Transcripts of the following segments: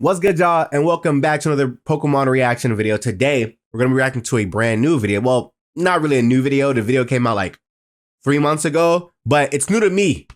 What's good, y'all, and welcome back to another Pokemon reaction video. Today, we're going to be reacting to a brand new video. Well, not really a new video. The video came out like 3 months ago, but it's new to me.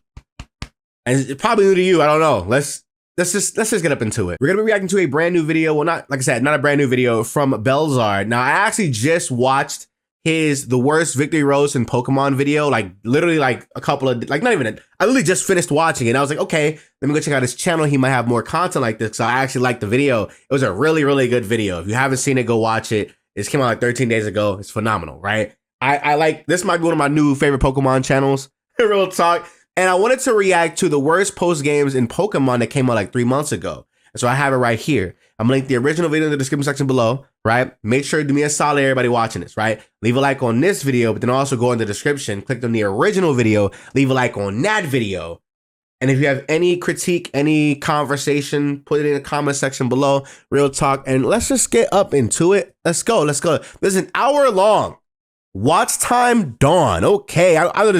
And it's probably new to you. I don't know. Let's just get up into it. We're going to be reacting to a brand new video. Well, not, like I said, not a brand new video from Belzard. Now, I actually just watched the worst victory roast in Pokemon video, like literally like a couple of, like not even, I literally just finished watching it. And I was like, okay, let me go check out his channel. He might have more content like this. So I actually liked the video. It was a really, really good video. If you haven't seen it, go watch it. This came out like 13 days ago. It's phenomenal, right? I like, this might be one of my new favorite Pokemon channels, real talk. And I wanted to react to the worst post games in Pokemon that came out like 3 months ago. And so I have it right here. I'm gonna link the original video in the description section below, right? Make sure to do me a solid, everybody watching this, right? Leave a like on this video, but then also go in the description, click on the original video, leave a like on that video. And if you have any critique, any conversation, put it in the comment section below, real talk, and let's just get up into it. Let's go, let's go. This is an hour long. Watch time Dawn. Okay, I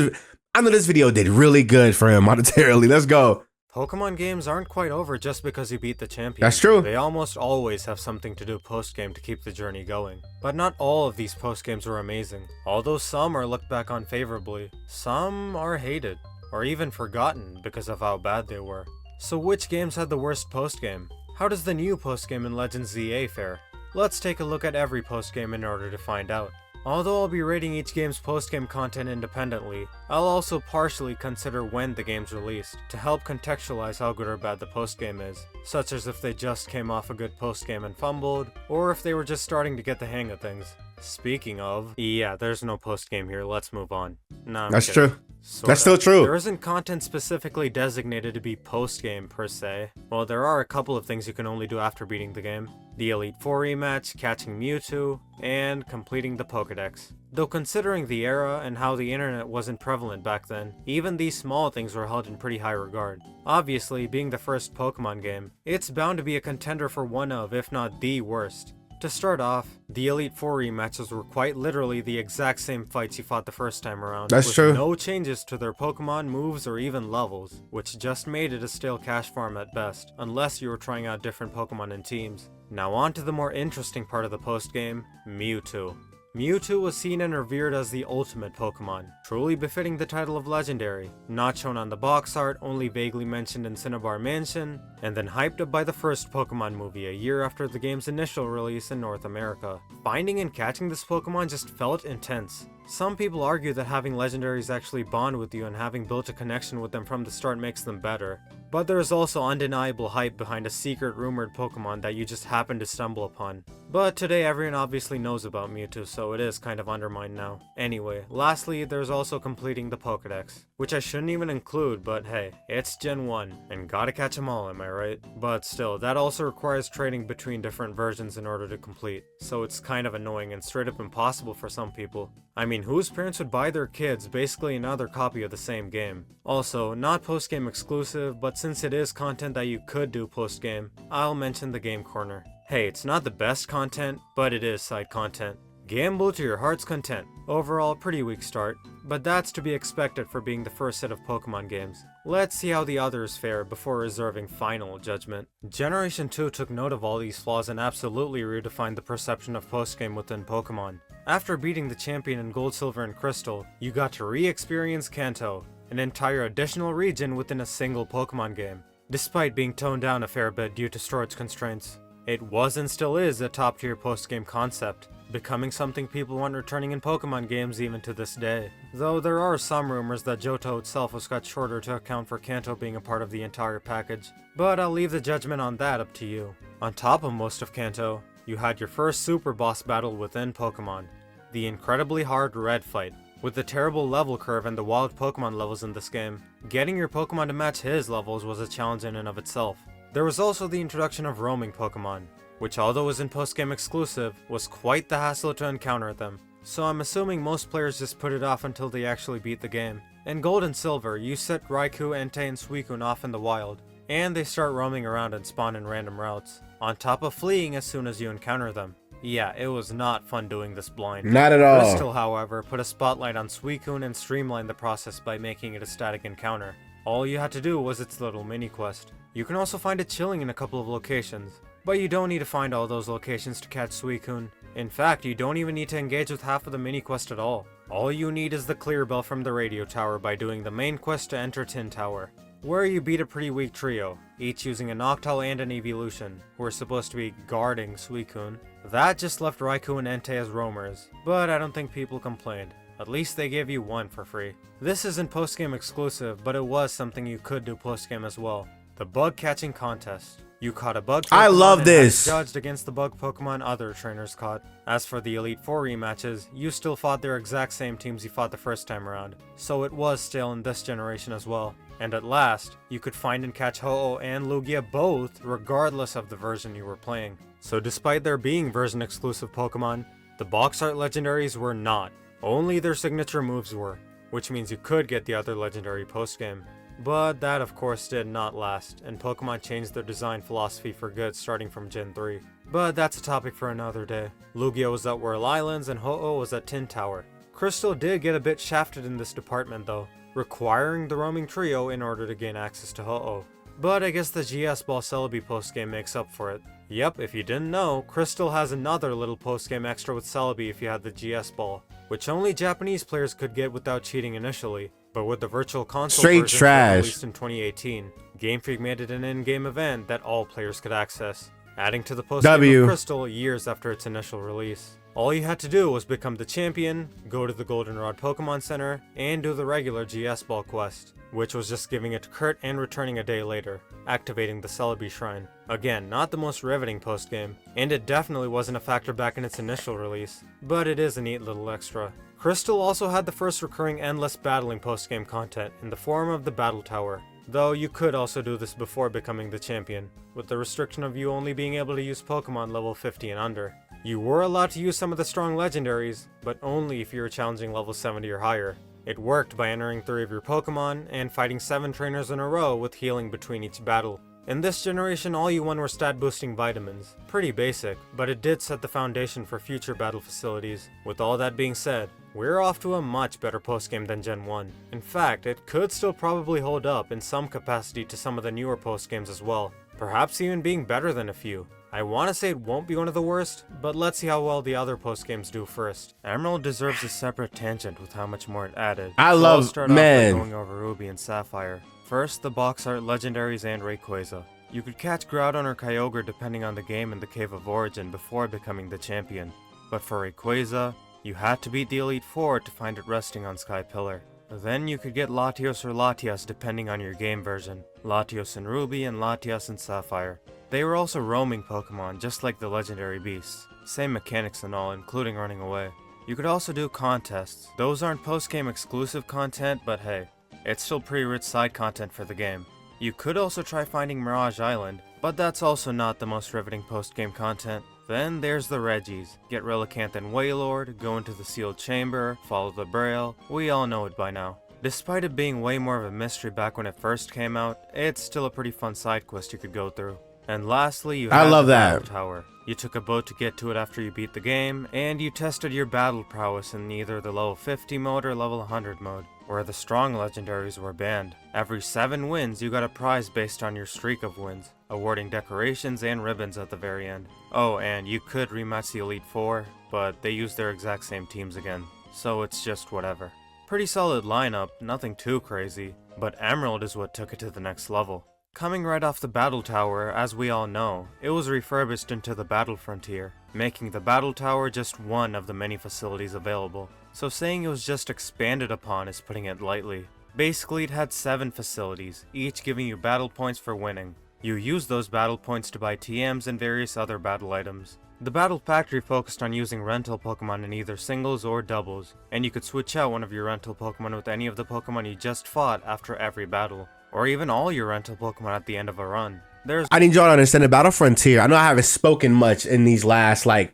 know this video did really good for him monetarily. Let's go. Pokemon games aren't quite over just because you beat the champion. That's true. They almost always have something to do post-game to keep the journey going. But not all of these post-games are amazing. Although some are looked back on favorably, some are hated, or even forgotten because of how bad they were. So which games had the worst post-game? How does the new post-game in Legends ZA fare? Let's take a look at every post-game in order to find out. Although I'll be rating each game's post-game content independently, I'll also partially consider when the game's released, to help contextualize how good or bad the post-game is, such as if they just came off a good post-game and fumbled, or if they were just starting to get the hang of things. Speaking of, yeah, there's no post-game here, let's move on. Nah, That's true. Sorta. That's still true. There isn't content specifically designated to be post-game per se. Well, there are a couple of things you can only do after beating the game. The Elite Four rematch, catching Mewtwo, and completing the Pokedex. Though considering the era and how the internet wasn't prevalent back then, even these small things were held in pretty high regard. Obviously, being the first Pokemon game, it's bound to be a contender for one of, if not the worst. To start off, the Elite Four rematches were quite literally the exact same fights you fought the first time around. That's true. With no changes to their Pokemon moves or even levels, which just made it a stale cash farm at best, unless you were trying out different Pokemon in teams. Now on to the more interesting part of the post-game, Mewtwo. Mewtwo was seen and revered as the ultimate Pokemon, truly befitting the title of Legendary, not shown on the box art, only vaguely mentioned in Cinnabar Mansion, and then hyped up by the first Pokemon movie a year after the game's initial release in North America. Finding and catching this Pokemon just felt intense. Some people argue that having legendaries actually bond with you and having built a connection with them from the start makes them better. But there is also undeniable hype behind a secret rumored Pokemon that you just happen to stumble upon. But today everyone obviously knows about Mewtwo, so it is kind of undermined now. Anyway, lastly, there's also completing the Pokedex, which I shouldn't even include, but hey, it's Gen 1, and gotta catch them all, am I right? But still, that also requires trading between different versions in order to complete, so it's kind of annoying and straight up impossible for some people. I mean, whose parents would buy their kids basically another copy of the same game? Also, not post-game exclusive, but since it is content that you could do post-game, I'll mention the Game Corner. Hey, it's not the best content, but it is side content. Gamble to your heart's content. Overall, pretty weak start, but that's to be expected for being the first set of Pokemon games. Let's see how the others fare before reserving final judgment. Generation 2 took note of all these flaws and absolutely redefined the perception of postgame within Pokemon. After beating the champion in Gold, Silver, and Crystal, you got to re-experience Kanto, an entire additional region within a single Pokemon game, despite being toned down a fair bit due to storage constraints. It was and still is a top-tier post-game concept, becoming something people want returning in Pokemon games even to this day. Though there are some rumors that Johto itself was cut shorter to account for Kanto being a part of the entire package, but I'll leave the judgment on that up to you. On top of most of Kanto, you had your first super boss battle within Pokemon, the incredibly hard Red fight. With the terrible level curve and the wild Pokemon levels in this game, getting your Pokemon to match his levels was a challenge in and of itself. There was also the introduction of roaming Pokemon, which although was in post-game exclusive, was quite the hassle to encounter them. So I'm assuming most players just put it off until they actually beat the game. In Gold and Silver, you set Raikou, Entei, and Suicune off in the wild, and they start roaming around and spawn in random routes, on top of fleeing as soon as you encounter them. Yeah, it was not fun doing this blind. Not at all. Crystal, however, put a spotlight on Suicune and streamlined the process by making it a static encounter. All you had to do was its little mini-quest. You can also find it chilling in a couple of locations, but you don't need to find all those locations to catch Suicune. In fact, you don't even need to engage with half of the mini quest at all. All you need is the clear bell from the radio tower by doing the main quest to enter Tin Tower, where you beat a pretty weak trio, each using a Noctowl and an Evolution, who are supposed to be guarding Suicune. That just left Raikou and Entei as roamers, but I don't think people complained. At least they gave you one for free. This isn't postgame exclusive, but it was something you could do postgame as well. The bug catching contest. You caught a bug Pokemon I love this. and had it judged against the bug Pokemon other trainers caught. As for the Elite Four rematches, you still fought their exact same teams you fought the first time around, so it was still in this generation as well. And at last, you could find and catch Ho-Oh and Lugia both, regardless of the version you were playing. So despite there being version exclusive Pokemon, the box art legendaries were not. Only their signature moves were, which means you could get the other legendary postgame. But that of course did not last, and Pokemon changed their design philosophy for good starting from Gen 3. But that's a topic for another day. Lugia was at Whirl Islands and Ho-Oh was at Tin Tower. Crystal did get a bit shafted in this department though, requiring the roaming trio in order to gain access to Ho-Oh. But I guess the GS Ball Celebi postgame makes up for it. Yep, if you didn't know, Crystal has another little postgame extra with Celebi if you had the GS Ball, which only Japanese players could get without cheating initially. But with the Virtual Console Straight version trash. released in 2018, Game Freak made it an in-game event that all players could access, adding to the postgame of Crystal years after its initial release. All you had to do was become the champion, go to the Goldenrod Pokemon Center, and do the regular GS Ball quest, which was just giving it to Kurt and returning a day later, activating the Celebi Shrine. Again, not the most riveting postgame, and it definitely wasn't a factor back in its initial release, but it is a neat little extra. Crystal also had the first recurring endless battling postgame content in the form of the Battle Tower, though you could also do this before becoming the champion, with the restriction of you only being able to use Pokemon level 50 and under. You were allowed to use some of the strong legendaries, but only if you were challenging level 70 or higher. It worked by entering 3 of your Pokemon and fighting 7 trainers in a row with healing between each battle. In this generation, all you won were stat boosting vitamins. Pretty basic, but it did set the foundation for future battle facilities. With all that being said, we're off to a much better postgame than Gen 1. In fact, it could still probably hold up in some capacity to some of the newer postgames as well, perhaps even being better than a few. I want to say it won't be one of the worst, but let's see how well the other postgames do first. Emerald deserves a separate tangent with how much more it added. I'll start off by going over Ruby and Sapphire. First, the box art legendaries and Rayquaza. You could catch Groudon or Kyogre depending on the game in the Cave of Origin before becoming the champion. But for Rayquaza, you had to beat the Elite Four to find it resting on Sky Pillar. Then you could get Latios or Latias depending on your game version. Latios in Ruby and Latias in Sapphire. They were also roaming Pokemon, just like the legendary beasts. Same mechanics and all, including running away. You could also do contests. Those aren't post-game exclusive content, but hey, it's still pretty rich side content for the game. You could also try finding Mirage Island, but that's also not the most riveting post-game content. Then there's the Reggies. Get Relicanth and Wailord, go into the sealed chamber, follow the Braille. We all know it by now. Despite it being way more of a mystery back when it first came out, it's still a pretty fun side quest you could go through. And lastly, you have the Battle Tower. You took a boat to get to it after you beat the game, and you tested your battle prowess in either the level 50 mode or level 100 mode, where the strong legendaries were banned. Every 7 wins, you got a prize based on your streak of wins, awarding decorations and ribbons at the very end. Oh, and you could rematch the Elite Four, but they used their exact same teams again, so it's just whatever. Pretty solid lineup, nothing too crazy, but Emerald is what took it to the next level. Coming right off the Battle Tower, as we all know, it was refurbished into the Battle Frontier, making the Battle Tower just one of the many facilities available, so saying it was just expanded upon is putting it lightly. Basically, it had 7 facilities, each giving you battle points for winning. You use those battle points to buy TMs and various other battle items. The Battle Factory focused on using rental Pokemon in either singles or doubles, and you could switch out one of your rental Pokemon with any of the Pokemon you just fought after every battle, or even all your rental Pokemon at the end of a run. I need y'all to understand the Battle Frontier. I know I haven't spoken much in these last 5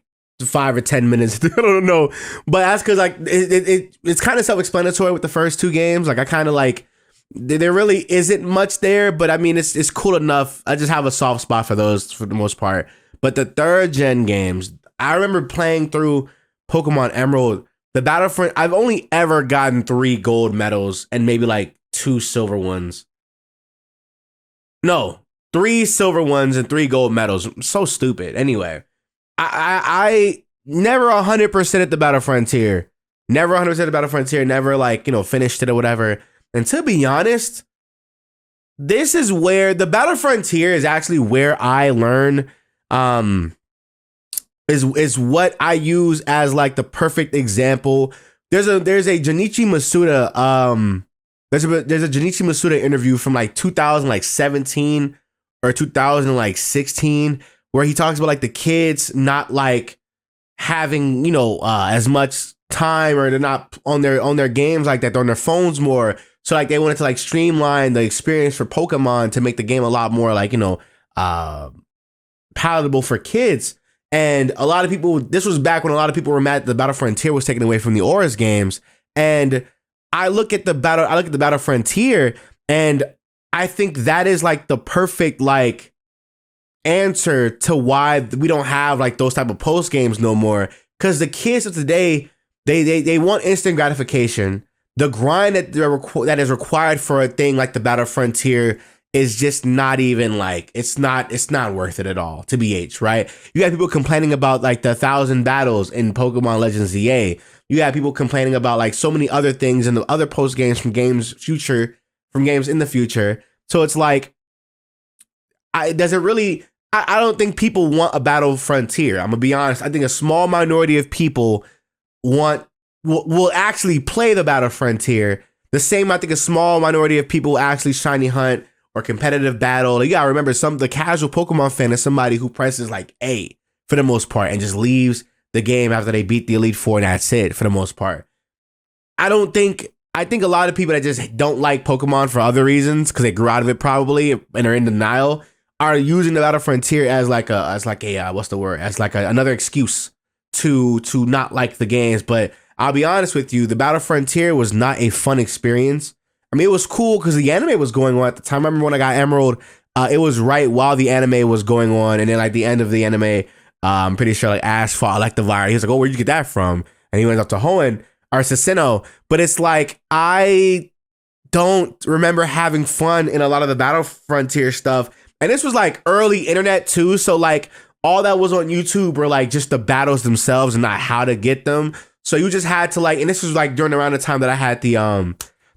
or 10 minutes. I don't know, but that's because it's kind of self-explanatory with the first 2 games. I kind of there really isn't much there, but I mean it's cool enough. I just have a soft spot for those for the most part. But the 3rd gen games, I remember playing through Pokemon Emerald. The Battlefront, I've only ever gotten 3 gold medals and maybe 2 silver ones. No, 3 silver ones and 3 gold medals. So stupid. Anyway, I never 100% at the Battle Frontier. Never 100% at the Battle Frontier. Never like, finished it or whatever. And to be honest, this is where the Battle Frontier is actually where I learn, is what I use as like the perfect example. There's a Junichi Masuda, there's a Junichi Masuda interview from like 2017 or 2016 where he talks about like the kids not like having, as much time, or they're not on their games like that. They're on their phones more. So like they wanted to like streamline the experience for Pokemon to make the game a lot more like, palatable for kids. And a lot of people, this was back when a lot of people were mad that the Battle Frontier was taken away from the Aurus games. And I look at the Battle Frontier, and I think that is like the perfect like answer to why we don't have like those type of post games no more. Because the kids of today, they want instant gratification. The grind that is required for a thing like the Battle Frontier is just not even like, it's not worth it at all, to BH, right? You got people complaining about like the 1,000 battles in Pokemon Legends ZA. You got people complaining about like so many other things and the other post games from games in the future. So it's like, I don't think people want a Battle Frontier. I'm gonna be honest. I think a small minority of people will actually play the Battle Frontier. The same, I think a small minority of people will actually shiny hunt or competitive battle. You gotta remember, the casual Pokemon fan is somebody who presses like A for the most part and just leaves the game after they beat the Elite Four, and that's it for the most part. I think a lot of people that just don't like Pokemon for other reasons, because they grew out of it probably and are in denial, are using the Battle Frontier as like another excuse to not like the games. But I'll be honest with you, the Battle Frontier was not a fun experience. I mean, it was cool because the anime was going on at the time. I remember when I got Emerald, it was right while the anime was going on, and then like the end of the anime, I'm pretty sure like Ash fought Electivire. He was like, "Oh, where'd you get that from?" And he went up to Hoenn or Susano. But it's like, I don't remember having fun in a lot of the Battle Frontier stuff. And this was like early internet too, so like all that was on YouTube were like just the battles themselves and not how to get them. So you just had to like, and this was like during around the time that I had the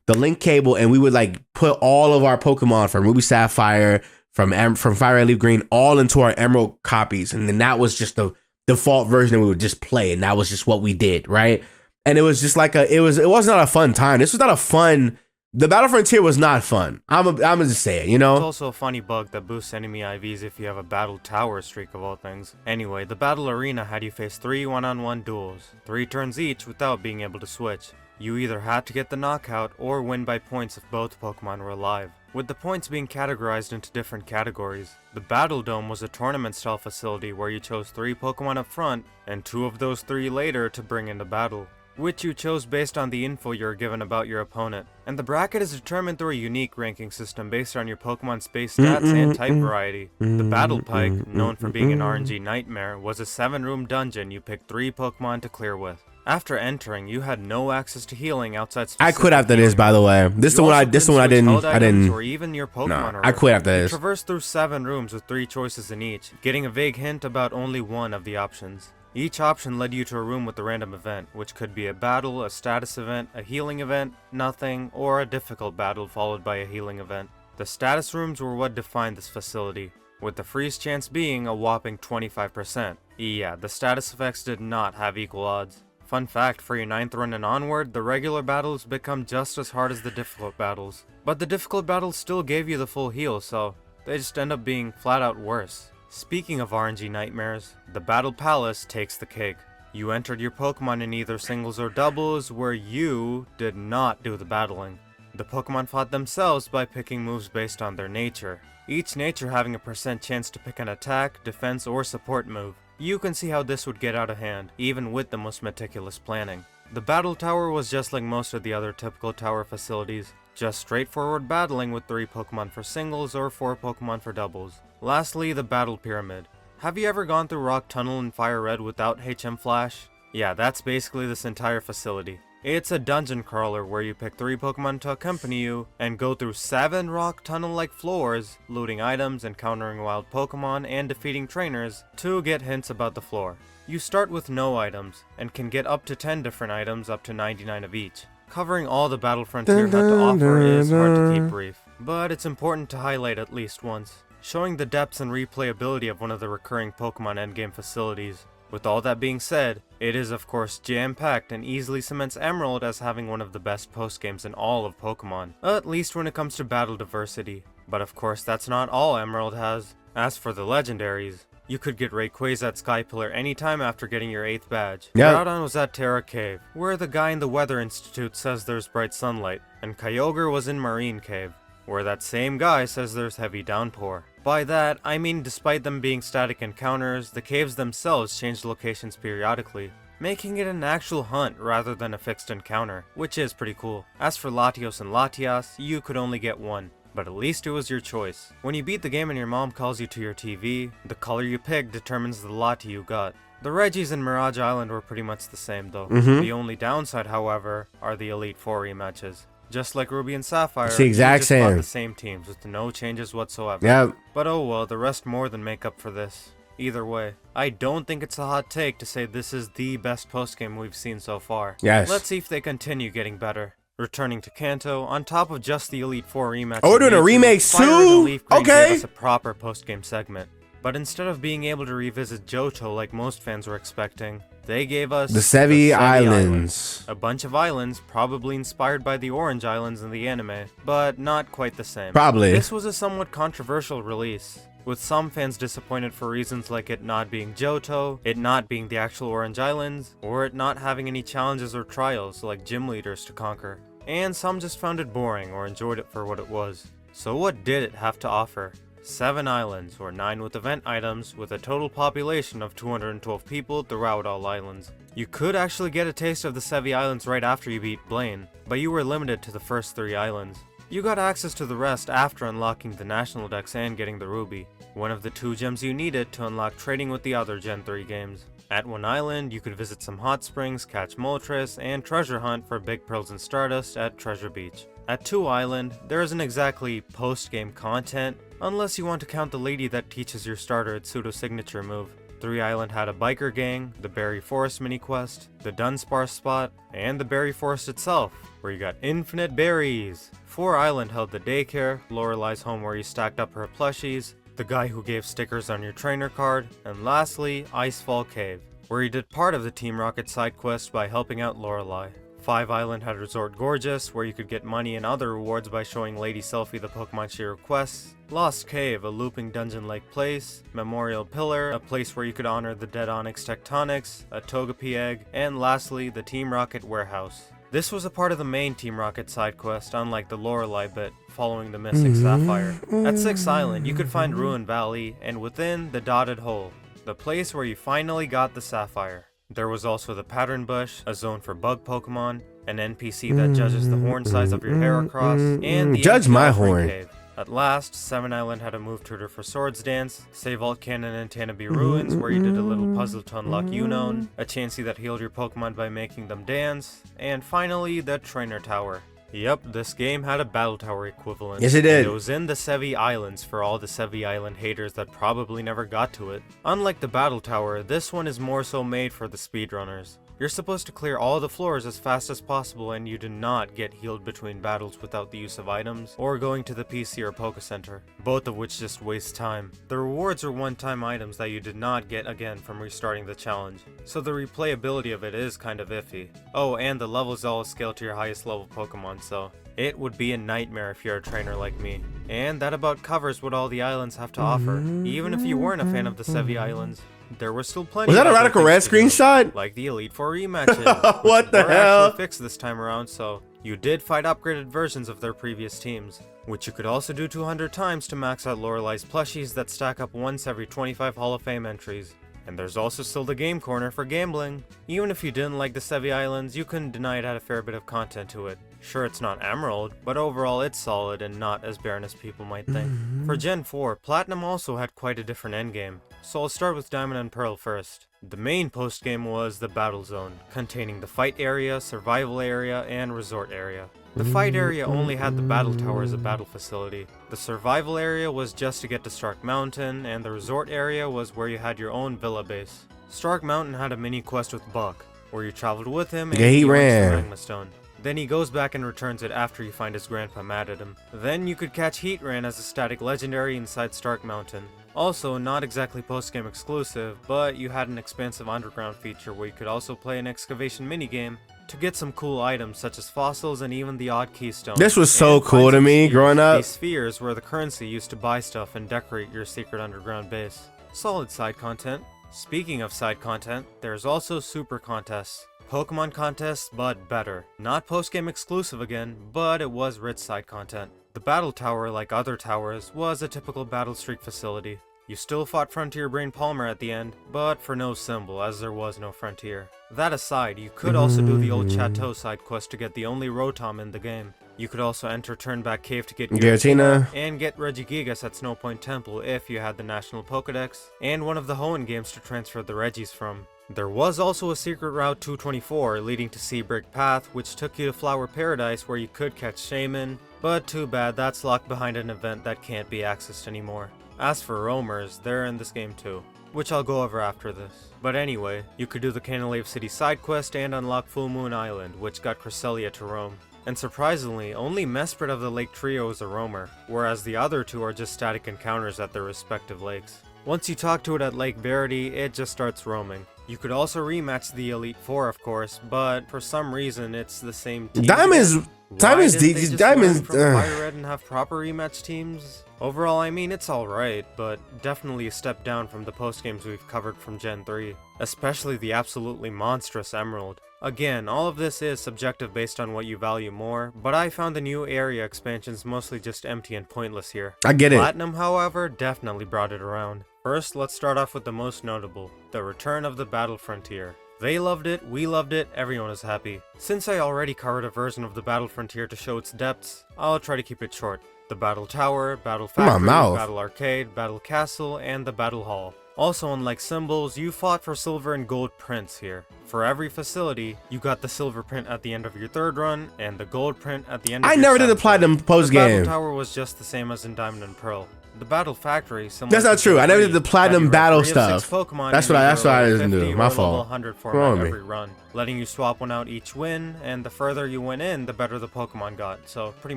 link cable, and we would like put all of our Pokemon from Ruby Sapphire, from Fire Red Leaf Green, all into our Emerald copies, and then that was just the default version that we would just play, and that was just what we did, right? And it was just like it was not a fun time. This was not a fun. The Battle Frontier was not fun. I'm gonna just say it, It's also a funny bug that boosts enemy IVs if you have a battle tower streak of all things. Anyway, the battle arena had you face 3 one-on-one duels, 3 turns each without being able to switch. You either had to get the knockout or win by points if both Pokemon were alive, with the points being categorized into different categories. The Battle Dome was a tournament-style facility where you chose 3 Pokemon up front and 2 of those 3 later to bring into battle, which you chose based on the info you were given about your opponent. And the bracket is determined through a unique ranking system based on your Pokemon space stats and type variety. The Battle Pike, known for being an RNG nightmare, was a 7-room dungeon you picked 3 Pokemon to clear with. After entering, you had no access to healing outside specific I quit after this, by the way. This is the one I didn't. Or even your Pokemon. No, I quit after this. You traversed through 7 rooms with 3 choices in each, getting a vague hint about only one of the options. Each option led you to a room with a random event, which could be a battle, a status event, a healing event, nothing, or a difficult battle followed by a healing event. The status rooms were what defined this facility, with the freeze chance being a whopping 25%. Yeah, the status effects did not have equal odds. Fun fact, for your 9th run and onward, the regular battles become just as hard as the difficult battles. But the difficult battles still gave you the full heal, so they just end up being flat out worse. Speaking of RNG nightmares, the Battle Palace takes the cake. You entered your Pokemon in either singles or doubles, where you did not do the battling. The Pokemon fought themselves by picking moves based on their nature, each nature having a % chance to pick an attack, defense, or support move. You can see how this would get out of hand, even with the most meticulous planning. The Battle Tower was just like most of the other typical tower facilities, just straightforward battling with 3 Pokemon for singles or 4 Pokemon for doubles. Lastly, the Battle Pyramid. Have you ever gone through Rock Tunnel in Fire Red without HM Flash? Yeah, that's basically this entire facility. It's a dungeon crawler where you pick 3 Pokemon to accompany you and go through 7 rock tunnel-like floors, looting items, encountering wild Pokemon, and defeating trainers to get hints about the floor. You start with no items, and can get up to 10 different items, up to 99 of each. Covering all the Battle Frontier had to offer is hard to keep brief, but it's important to highlight at least once, showing the depths and replayability of one of the recurring Pokemon endgame facilities. With all that being said, it is of course jam-packed and easily cements Emerald as having one of the best post-games in all of Pokemon, at least when it comes to battle diversity. But of course that's not all Emerald has. As for the legendaries, you could get Rayquaza at Sky Pillar anytime after getting your 8th badge. Yep. Groudon was at Terra Cave, where the guy in the Weather Institute says there's bright sunlight, and Kyogre was in Marine Cave, where that same guy says there's heavy downpour. By that, I mean despite them being static encounters, the caves themselves change locations periodically, making it an actual hunt rather than a fixed encounter, which is pretty cool. As for Latios and Latias, you could only get one, but at least it was your choice. When you beat the game and your mom calls you to your TV, the color you pick determines the Lati you got. The Regis in Mirage Island were pretty much the same though. The only downside, however, are the Elite Four rematches. Just like Ruby and Sapphire, It's the exact you just fought same. the same teams with no changes whatsoever. Yep. But oh well, the rest more than make up for this. Either way, I don't think it's a hot take to say this is the best postgame we've seen so far. Yes. Let's see if they continue getting better. Returning to Kanto, on top of just the Elite Four rematch. Oh, we're doing a remake Fire Red too? and Leaf Green Okay. gave us a proper postgame segment. But instead of being able to revisit Johto like most fans were expecting, they gave us The Sevi Islands. a bunch of islands, probably inspired by the Orange Islands in the anime, but not quite the same. Probably. This was a somewhat controversial release, with some fans disappointed for reasons like it not being Johto, it not being the actual Orange Islands, or it not having any challenges or trials like gym leaders to conquer. And some just found it boring or enjoyed it for what it was. So what did it have to offer? 7 islands, or 9 with event items, with a total population of 212 people throughout all islands. You could actually get a taste of the Sevi Islands right after you beat Blaine, but you were limited to the first 3 islands. You got access to the rest after unlocking the National Dex and getting the Ruby, one of the 2 gems you needed to unlock trading with the other Gen 3 games. At one island, you could visit some hot springs, catch Moltres, and treasure hunt for big pearls and stardust at Treasure Beach. At 2 Island, there isn't exactly post-game content, unless you want to count the lady that teaches your starter its pseudo-signature move. 3 Island had a biker gang, the Berry Forest mini-quest, the Dunsparce spot, and the Berry Forest itself, where you got infinite berries. 4 Island held the daycare, Lorelai's home where you stacked up her plushies, the guy who gave stickers on your trainer card, and lastly, Icefall Cave, where you did part of the Team Rocket side quest by helping out Lorelai. 5 Island had Resort Gorgeous, where you could get money and other rewards by showing Lady Selphie the Pokemon she requests. Lost Cave, a looping dungeon-like place. Memorial Pillar, a place where you could honor the dead Onyx Tectonics, a Togepi egg, and lastly, the Team Rocket warehouse. This was a part of the main Team Rocket side quest, unlike the Lorelai bit, following the missing Sapphire. At 6 Island, you could find Ruin Valley, and within, the Dotted Hole, the place where you finally got the Sapphire. There was also the Pattern Bush, a zone for bug Pokemon, an NPC that judges the horn size of your Heracross, and the Judge empty my Offering horn. Cave. At last, 7 Island had a move tutor for Swords Dance, Savolt Cannon and Tanabe Ruins, where you did a little puzzle to unlock Unknown, a Chansey that healed your Pokemon by making them dance, and finally, the Trainer Tower. Yep, this game had a Battle Tower equivalent. Yes, it did. And it was in the Sevi Islands for all the Sevi Island haters that probably never got to it. Unlike the Battle Tower, this one is more so made for the speedrunners. You're supposed to clear all the floors as fast as possible, and you do not get healed between battles without the use of items, or going to the PC or Poke Center, both of which just waste time. The rewards are one-time items that you did not get again from restarting the challenge, so the replayability of it is kind of iffy. Oh, and the levels all scale to your highest level Pokemon, so it would be a nightmare if you're a trainer like me. And that about covers what all the islands have to offer. Even if you weren't a fan of the Sevi Islands, there were still plenty. Was that a of other Radical Red things to do, screenshot? like the Elite Four rematches. What the were hell? actually fixed this time around, so you did fight upgraded versions of their previous teams, which you could also do 200 times to max out Lorelai's plushies that stack up once every 25 Hall of Fame entries. And there's also still the game corner for gambling. Even if you didn't like the Sevi Islands, you couldn't deny it had a fair bit of content to it. Sure, it's not Emerald, but overall it's solid and not as barren as people might think. For Gen 4, Platinum also had quite a different endgame. so I'll start with Diamond and Pearl first. The main post-game was the Battle Zone, containing the fight area, survival area, and resort area. The fight area only had the battle tower as a battle facility. The survival area was just to get to Stark Mountain, and the resort area was where you had your own villa base. Stark Mountain had a mini quest with Buck, where you traveled with him and he ran the Magma Stone. Then he goes back and returns it after you find his grandpa mad at him. Then you could catch Heatran as a static legendary inside Stark Mountain. Also, not exactly post-game exclusive, but you had an expansive underground feature where you could also play an excavation minigame to get some cool items such as fossils and even the odd keystone. This was so cool to me growing up. These spheres were the currency used to buy stuff and decorate your secret underground base. Solid side content. Speaking of side content, there's also super contests. Pokemon contests, but better. Not post-game exclusive again, but it was rich side content. The battle tower, like other towers, was a typical battle streak facility. You still fought Frontier Brain Palmer at the end, but for no symbol, as there was no Frontier. That aside, you could also do the old Chateau side quest to get the only Rotom in the game. You could also enter Turnback Cave to get Giratina, and get Regigigas at Snowpoint Temple if you had the National Pokedex, and one of the Hoenn games to transfer the Regis from. There was also a secret route 224 leading to Seabrick Path, which took you to Flower Paradise where you could catch Shaman, but too bad that's locked behind an event that can't be accessed anymore. As for roamers, they're in this game too, which I'll go over after this. But anyway, you could do the Canalave City side quest and unlock Full Moon Island, which got Cresselia to roam. And surprisingly, only Mesprit of the Lake Trio is a roamer, whereas the other two are just static encounters at their respective lakes. Once you talk to it at Lake Verity, it just starts roaming. You could also rematch the Elite Four, of course, but for some reason it's the same team. Diamonds from Fire Red and have proper rematch teams? Overall, I mean, it's alright, but definitely a step down from the post-games we've covered from Gen 3, especially the absolutely monstrous Emerald. Again, all of this is subjective based on what you value more, but I found the new area expansions mostly just empty and pointless here. I get it. Platinum, however, definitely brought it around. First, let's start off with the most notable, the return of the Battle Frontier. They loved it, we loved it, everyone is happy. Since I already covered a version of the Battle Frontier to show its depths, I'll try to keep it short. The Battle Tower, Battle Factory, Battle Arcade, Battle Castle, and the Battle Hall. Also, unlike symbols, you fought for silver and gold prints here. For every facility, you got the silver print at the end of your third run, and the gold print at the end of your never did the platinum post game. The Battle Tower was just the same as in Diamond and Pearl. The Battle Factory, that's not true. I never did the platinum battle stuff. That's what I didn't do. My fault. 100 format every run, letting you swap one out each win, and the further you went in, the better the Pokemon got. So pretty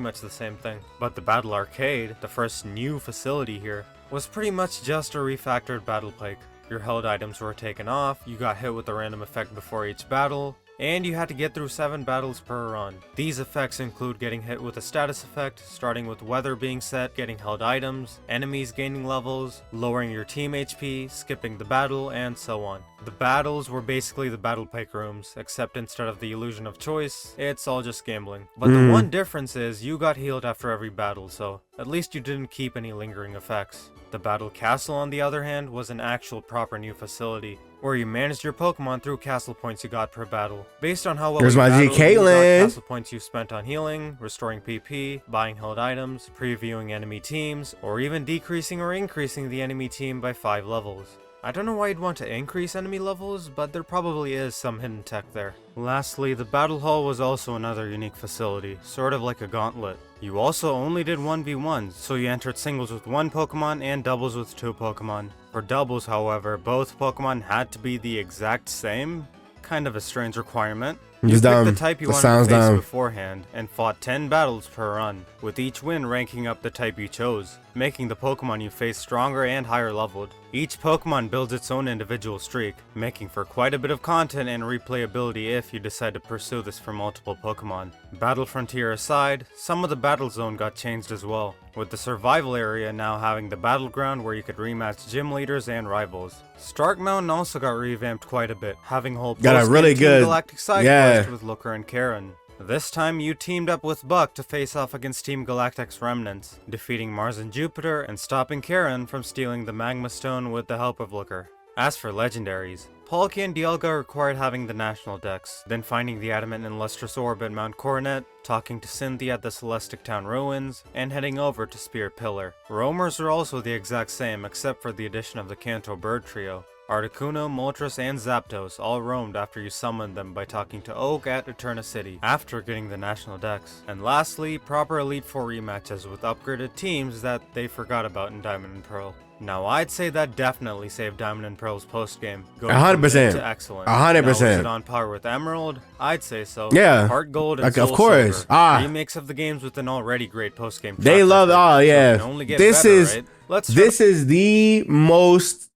much the same thing. But the Battle Arcade, the first new facility here, was pretty much just a refactored Battle Pike. Your held items were taken off, you got hit with a random effect before each battle, and you had to get through 7 battles per run. These effects include getting hit with a status effect, starting with weather being set, getting held items, enemies gaining levels, lowering your team HP, skipping the battle, and so on. The battles were basically the Battle Pike rooms, except instead of the illusion of choice, it's all just gambling. But the one difference is you got healed after every battle, so at least you didn't keep any lingering effects. The Battle Castle, on the other hand, was an actual proper new facility, where you managed your Pokemon through castle points you got per battle. Based on how well you battled, you got castle points you spent on healing, restoring PP, buying held items, previewing enemy teams, or even decreasing or increasing the enemy team by 5 levels. I don't know why you'd want to increase enemy levels, but there probably is some hidden tech there. Lastly, the Battle Hall was also another unique facility, sort of like a gauntlet. You also only did 1v1s, so you entered singles with 1 Pokemon and doubles with 2 Pokemon. For doubles, however, both Pokemon had to be the exact same. Kind of a strange requirement. You picked the type you wanted to face beforehand, and fought 10 battles per run, with each win ranking up the type you chose, making the Pokemon you face stronger and higher leveled. Each Pokemon builds its own individual streak, making for quite a bit of content and replayability if you decide to pursue this for multiple Pokemon. Battle Frontier aside, some of the Battle Zone got changed as well, with the survival area now having the battleground where you could rematch gym leaders and rivals. Stark Mountain also got revamped quite a bit, having whole got a really good Galactic side quest with Looker and Karen. This time you teamed up with Buck to face off against Team Galactic's remnants, defeating Mars and Jupiter and stopping Karen from stealing the Magma Stone with the help of Looker. As for legendaries, Palkia and Dialga required having the national dex, then finding the adamant and lustrous orb at Mount Coronet, talking to Cynthia at the Celestic Town ruins, and heading over to Spirit Pillar. Roamers are also the exact same except for the addition of the Kanto bird trio. Articuno, Moltres, and Zapdos all roamed after you summoned them by talking to Oak at Eterna City, after getting the national dex. And lastly, proper Elite Four rematches with upgraded teams that they forgot about in Diamond and Pearl. Now I'd say that definitely saved Diamond and Pearl's postgame. 100%. To excellent. 100%. Now, is it on par with Emerald? I'd say so. Yeah. Heart Gold and Like, Soul of course. Silver. Remakes of the games with an already great postgame. They love. Oh yeah. So only get this better, is. Right? This is the most.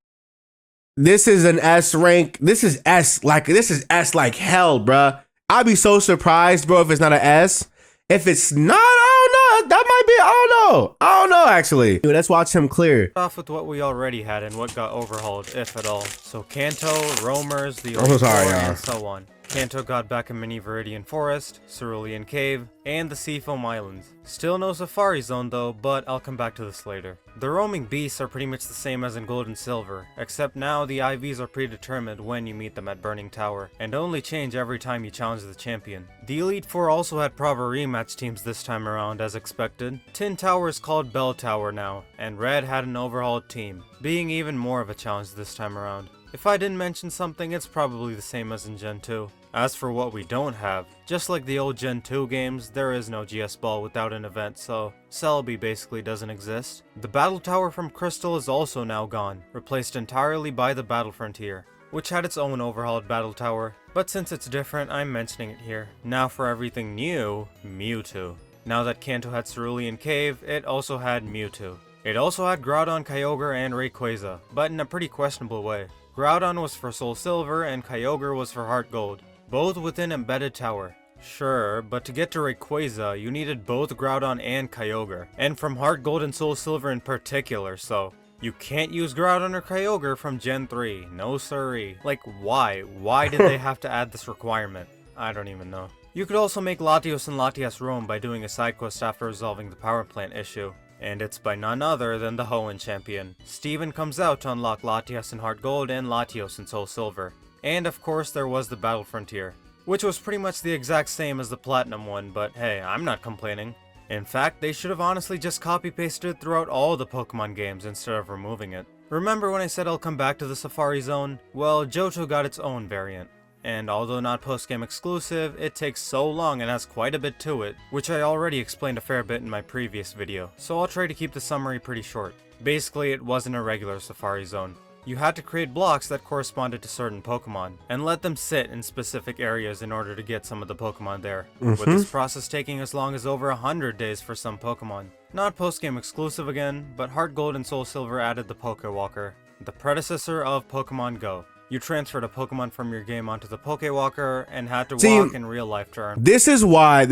This is an S rank. This is S like hell, bruh. I'd be so surprised, bro, if it's not an S. If it's not, I don't know. That might be. I don't know actually. Dude, let's watch him clear. Off with what we already had and what got overhauled, if at all. So Kanto, Roamers, the I'm so sorry, y'all. and so on. Kanto got back a mini Viridian Forest, Cerulean Cave, and the Seafoam Islands. Still no Safari Zone though, but I'll come back to this later. The roaming beasts are pretty much the same as in Gold and Silver, except now the IVs are predetermined when you meet them at Burning Tower, and only change every time you challenge the champion. The Elite Four also had proper rematch teams this time around as expected. Tin Tower is called Bell Tower now, and Red had an overhauled team, being even more of a challenge this time around. If I didn't mention something, it's probably the same as in Gen 2. As for what we don't have, just like the old Gen 2 games, there is no GS Ball without an event, so Celebi basically doesn't exist. The Battle Tower from Crystal is also now gone, replaced entirely by the Battle Frontier, which had its own overhauled Battle Tower, but since it's different, I'm mentioning it here. Now for everything new, Mewtwo. Now that Kanto had Cerulean Cave, it also had Mewtwo. It also had Groudon, Kyogre, and Rayquaza, but in a pretty questionable way. Groudon was for Soul Silver and Kyogre was for Heart Gold, both within Embedded Tower. Sure, but to get to Rayquaza, you needed both Groudon and Kyogre, and from Heart Gold and Soul Silver in particular, so you can't use Groudon or Kyogre from Gen 3, no siree. Like why? Why did they have to add this requirement? I don't even know. You could also make Latios and Latias roam by doing a side quest after resolving the power plant issue. And it's by none other than the Hoenn champion. Steven comes out to unlock Latias in Heart Gold and Latios in Soul Silver. And of course there was the Battle Frontier, which was pretty much the exact same as the Platinum one, but hey, I'm not complaining. In fact, they should have honestly just copy-pasted it throughout all the Pokemon games instead of removing it. Remember when I said I'll come back to the Safari Zone? Well, Johto got its own variant. And although not post-game exclusive, it takes so long and has quite a bit to it, which I already explained a fair bit in my previous video, so I'll try to keep the summary pretty short. Basically, it wasn't a regular Safari Zone. You had to create blocks that corresponded to certain Pokemon, and let them sit in specific areas in order to get some of the Pokemon there, with this process taking as long as over 100 days for some Pokemon. Not post-game exclusive again, but Heart Gold and Soul Silver added the Pokewalker, the predecessor of Pokemon Go. You transferred a Pokemon from your game onto the Pokewalker and had to walk in real life terms. This is why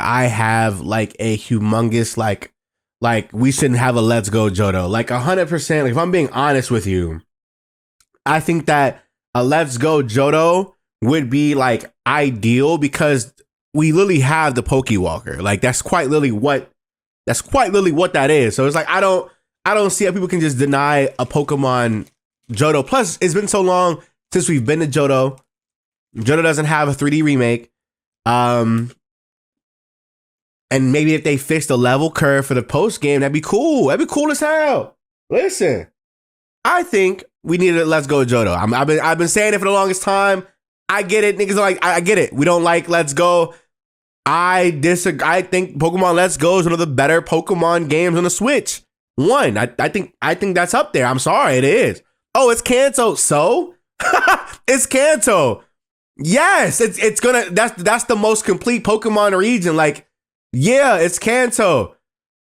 I have like a humongous like we shouldn't have a Let's Go Johto. Like 100%. Like if I'm being honest with you, I think that a Let's Go Johto would be like ideal because we literally have the Pokewalker. Like that's quite literally what that is. So it's like I don't see how people can just deny a Pokemon Johto. Plus, it's been so long since we've been to Johto. Johto doesn't have a 3D remake. And maybe if they fix the level curve for the post game, that'd be cool. That'd be cool as hell. Listen, I think we need a Let's Go Johto. I've been saying it for the longest time. I get it. Niggas are like, I get it. We don't like Let's Go. I disagree. I think Pokemon Let's Go is one of the better Pokemon games on the Switch. I think that's up there. I'm sorry, it is. Oh, it's Kanto. So it's Kanto. Yes, it's gonna. That's the most complete Pokemon region. Like, yeah, it's Kanto.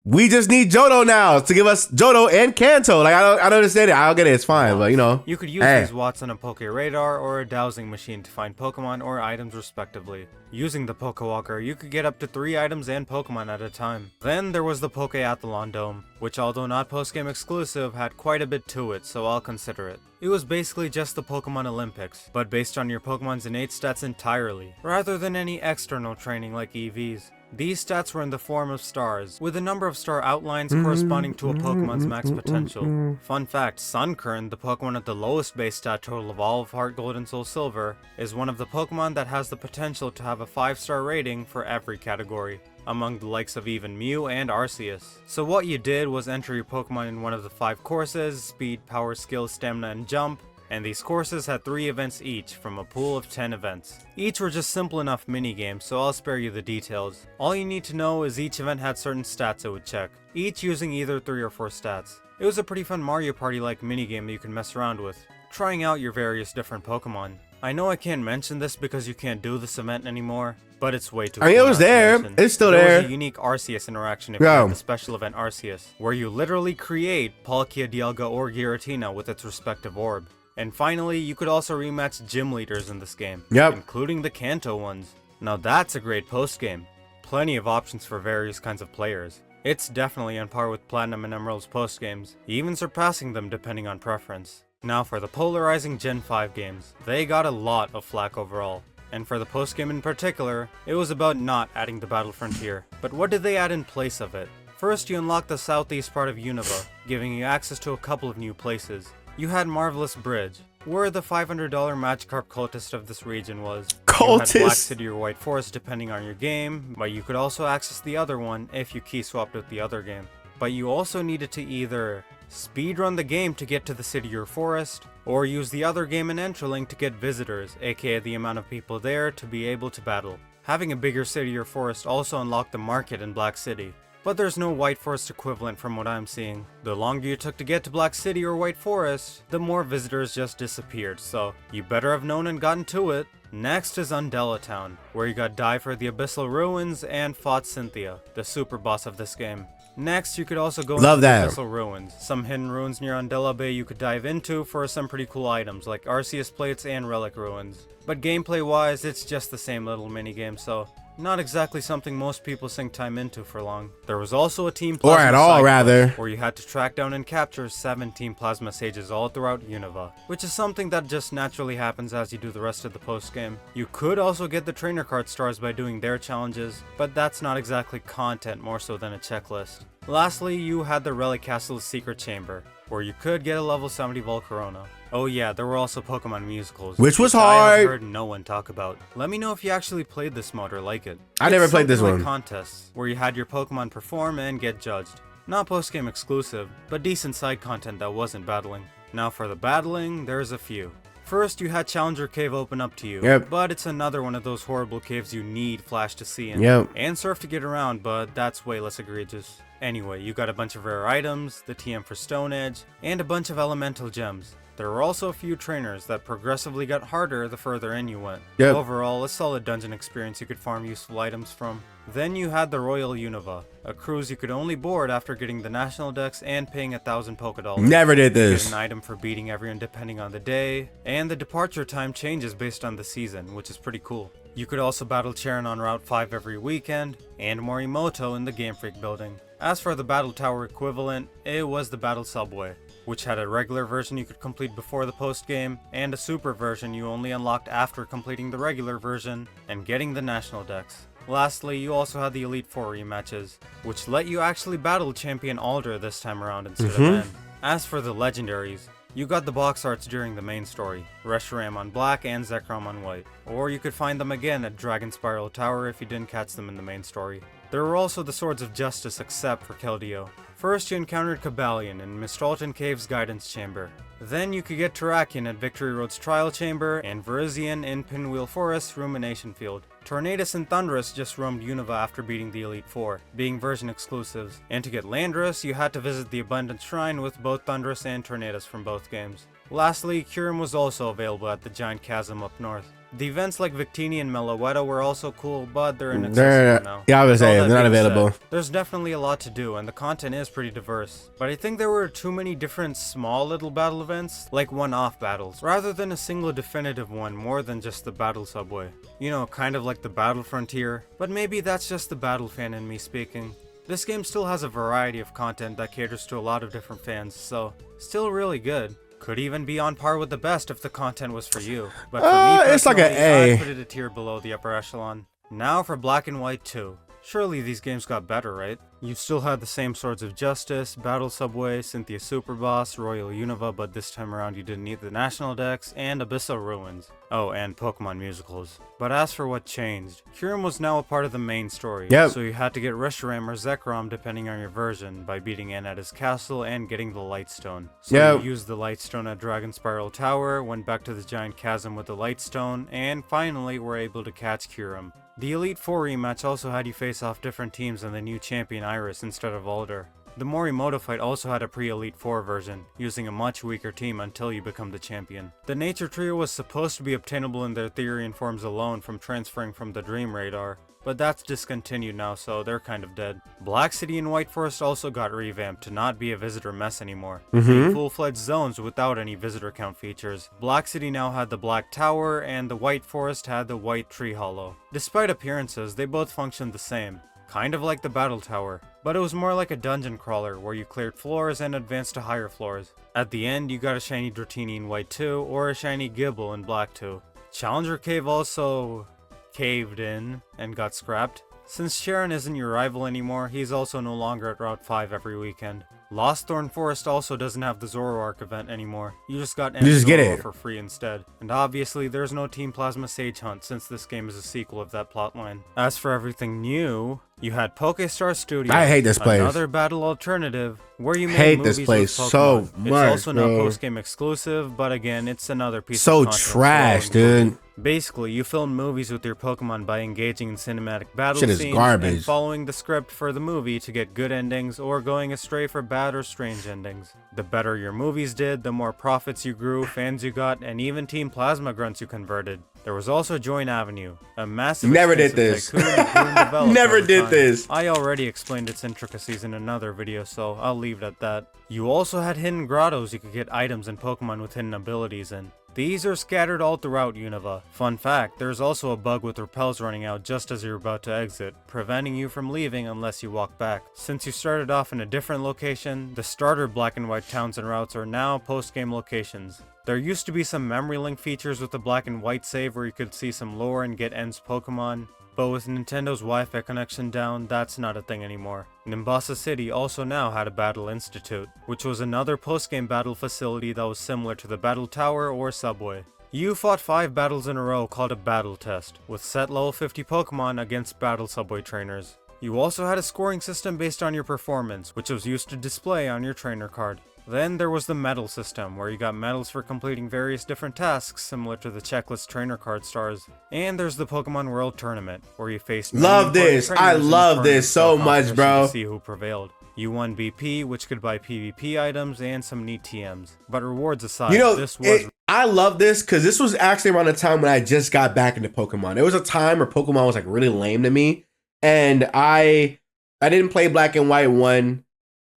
We just need Johto now to give us Johto and Kanto. Like, I don't understand it. I don't get it. It's fine, but you know. You could use these Watts on a Poke Radar or a dowsing machine to find Pokemon or items respectively. Using the Pokewalker, you could get up to 3 items and Pokemon at a time. Then there was the Pokeathlon Dome, which although not post-game exclusive, had quite a bit to it, so I'll consider it. It was basically just the Pokemon Olympics, but based on your Pokemon's innate stats entirely, rather than any external training like EVs. These stats were in the form of stars, with a number of star outlines corresponding to a Pokemon's max potential. Fun fact, Sunkern, the Pokemon at the lowest base stat total of all of Heart Gold and Soul Silver, is one of the Pokemon that has the potential to have a 5-star rating for every category, among the likes of even Mew and Arceus. So what you did was enter your Pokemon in one of the 5 courses: Speed, Power, Skill, Stamina, and Jump, and these courses had 3 events each from a pool of 10 events. Each were just simple enough minigames, so I'll spare you the details. All you need to know is each event had certain stats it would check, each using either 3 or 4 stats. It was a pretty fun Mario Party-like minigame that you can mess around with, trying out your various different Pokemon. I know I can't mention this because you can't do this event anymore, but it's way too cool. I mean, it was there. It's still there. There was a unique Arceus interaction if you had the special event Arceus, where you literally create Palkia, Dialga, or Giratina with its respective orb. And finally, you could also rematch gym leaders in this game, including the Kanto ones. Now that's a great post-game. Plenty of options for various kinds of players. It's definitely on par with Platinum and Emerald's post-games, even surpassing them depending on preference. Now for the polarizing Gen 5 games, they got a lot of flack overall. And for the post-game in particular, it was about not adding the Battle Frontier. But what did they add in place of it? First, you unlocked the southeast part of Unova, giving you access to a couple of new places. You had Marvelous Bridge, where the $500 Magikarp cultist of this region was. Cultist! You had Black City or White Forest depending on your game, but you could also access the other one if you key swapped with the other game. But you also needed to either speedrun the game to get to the city or forest, or use the other game in Entralink to get visitors, aka the amount of people there to be able to battle. Having a bigger city or forest also unlocked the market in Black City. But there's no White Forest equivalent from what I'm seeing. The longer you took to get to Black City or White Forest, the more visitors just disappeared, so you better have known and gotten to it. Next is Undella Town, where you got dive for the Abyssal Ruins and fought Cynthia, the super boss of this game. Next, you could also go into the Abyssal Ruins, some hidden ruins near Undella Bay you could dive into for some pretty cool items like Arceus Plates and Relic Ruins. But gameplay wise, it's just the same little minigame, so not exactly something most people sink time into for long. There was also a Team Plasma or at all, rather, where you had to track down and capture 7 Team Plasma Sages all throughout Unova, which is something that just naturally happens as you do the rest of the post-game. You could also get the trainer card stars by doing their challenges, but that's not exactly content, more so than a checklist. Lastly, you had the Relic Castle's Secret Chamber, where you could get a level 70 Volcarona. Oh yeah, there were also Pokemon musicals, which was I hard. have heard no one talk about. Let me know if you actually played this mode or like it. I never played this one. Contests where you had your Pokemon perform and get judged. Not post-game exclusive, but decent side content that wasn't battling. Now for the battling, there's a few. First, you had Challenger Cave open up to you, but it's another one of those horrible caves you need Flash to see in, and Surf to get around, but that's way less egregious. Anyway, you got a bunch of rare items, the TM for Stone Edge, and a bunch of elemental gems. There were also a few trainers that progressively got harder the further in you went. Overall, a solid dungeon experience you could farm useful items from. Then you had the Royal Unova, a cruise you could only board after getting the National Dex and paying 1,000 Pokédollars. Never did this. You get an item for beating everyone depending on the day, and the departure time changes based on the season, which is pretty cool. You could also battle Charon on Route 5 every weekend, and Morimoto in the Game Freak building. As for the Battle Tower equivalent, it was the Battle Subway, which had a regular version you could complete before the post-game, and a super version you only unlocked after completing the regular version and getting the National Dex. Lastly, you also had the Elite Four rematches, which let you actually battle Champion Alder this time around instead of Ben. As for the legendaries, you got the box arts during the main story, Reshiram on black and Zekrom on white, or you could find them again at Dragon Spiral Tower if you didn't catch them in the main story. There were also the Swords of Justice except for Keldeo. First you encountered Cabalion in Mistalton Cave's Guidance Chamber. Then you could get Terrakion at Victory Road's Trial Chamber, and Virizion in Pinwheel Forest's Rumination Field. Tornadus and Thundurus just roamed Unova after beating the Elite Four, being version exclusives. And to get Landorus, you had to visit the Abundant Shrine with both Thundurus and Tornadus from both games. Lastly, Kyurem was also available at the Giant Chasm up north. The events like Victini and Meloetta were also cool, but they're inaccessible now. Yeah, I was saying, they're not available. There's definitely a lot to do, and the content is pretty diverse. But I think there were too many different small little battle events, like one-off battles, rather than a single definitive one more than just the Battle Subway. You know, kind of like the Battle Frontier, but maybe that's just the battle fan in me speaking. This game still has a variety of content that caters to a lot of different fans, so still really good. Could even be on par with the best if the content was for you. But for me personally, it's like an A. I'd put it a tier below the upper echelon. Now for Black and White 2. Surely these games got better, right? You still had the same Swords of Justice, Battle Subway, Cynthia Super Boss, Royal Unova, but this time around you didn't need the National Dex, and Abyssal Ruins. Oh, and Pokemon musicals. But as for what changed, Kyurem was now a part of the main story, so you had to get Reshiram or Zekrom depending on your version, by beating N at his castle and getting the Lightstone. So you used the Lightstone at Dragon Spiral Tower, went back to the Giant Chasm with the Lightstone, and finally were able to catch Kyurem. The Elite Four rematch also had you face off different teams and the new champion Iris instead of Alder. The Morimoto fight also had a pre-Elite Four version, using a much weaker team until you become the champion. The Nature Trio was supposed to be obtainable in their Therian forms alone from transferring from the Dream Radar, but that's discontinued now, so they're kind of dead. Black City and White Forest also got revamped to not be a visitor mess anymore, being full-fledged zones without any visitor count features. Black City now had the Black Tower, and the White Forest had the White Tree Hollow. Despite appearances, they both functioned the same, kind of like the Battle Tower, but it was more like a dungeon crawler where you cleared floors and advanced to higher floors. At the end, you got a shiny Dratini in White 2 or a shiny Gible in Black 2. Challenger Cave also caved in and got scrapped. Since Sharon isn't your rival anymore, he's also no longer at Route 5 every weekend. Lost Thorn Forest also doesn't have the Zoroark event anymore. You just got Zoro for free instead. And obviously there's no Team Plasma Sage Hunt since this game is a sequel of that plotline. As for everything new, you had PokeStar Studio. I hate this place. Another battle alternative where you made movies this place with Pokemon. so much. It's also no post-game exclusive, but again, it's another piece so of content. trash, dude. Basically, you film movies with your Pokemon by engaging in cinematic battle Shit is scenes garbage. and following the script for the movie to get good endings or going astray for bad or strange endings. The better your movies did, the more profits you grew, fans you got, and even Team Plasma grunts you converted. There was also Join Avenue, a massive Never did this. Never did this. I already explained its intricacies in another video, so I'll leave it at that. You also had hidden grottos you could get items and Pokemon with hidden abilities in. These are scattered all throughout Unova. Fun fact, there's also a bug with repels running out just as you're about to exit, preventing you from leaving unless you walk back. Since you started off in a different location, the starter Black and White towns and routes are now post-game locations. There used to be some memory link features with the Black and White save where you could see some lore and get N's Pokemon, but with Nintendo's Wi-Fi connection down, that's not a thing anymore. Nimbasa City also now had a Battle Institute, which was another post-game battle facility that was similar to the Battle Tower or Subway. You fought 5 battles in a row called a Battle Test, with set level 50 Pokemon against Battle Subway trainers. You also had a scoring system based on your performance, which was used to display on your trainer card. Then there was the medal system, where you got medals for completing various different tasks similar to the checklist trainer card stars. And there's the Pokemon World Tournament, where you faced love this. I love this so much, bro. To see who prevailed. You won BP, which could buy PvP items and some neat TMs. But rewards aside, I love this because this was actually around the time when I just got back into Pokemon. There was a time where Pokemon was like really lame to me, and I didn't play Black and White 1,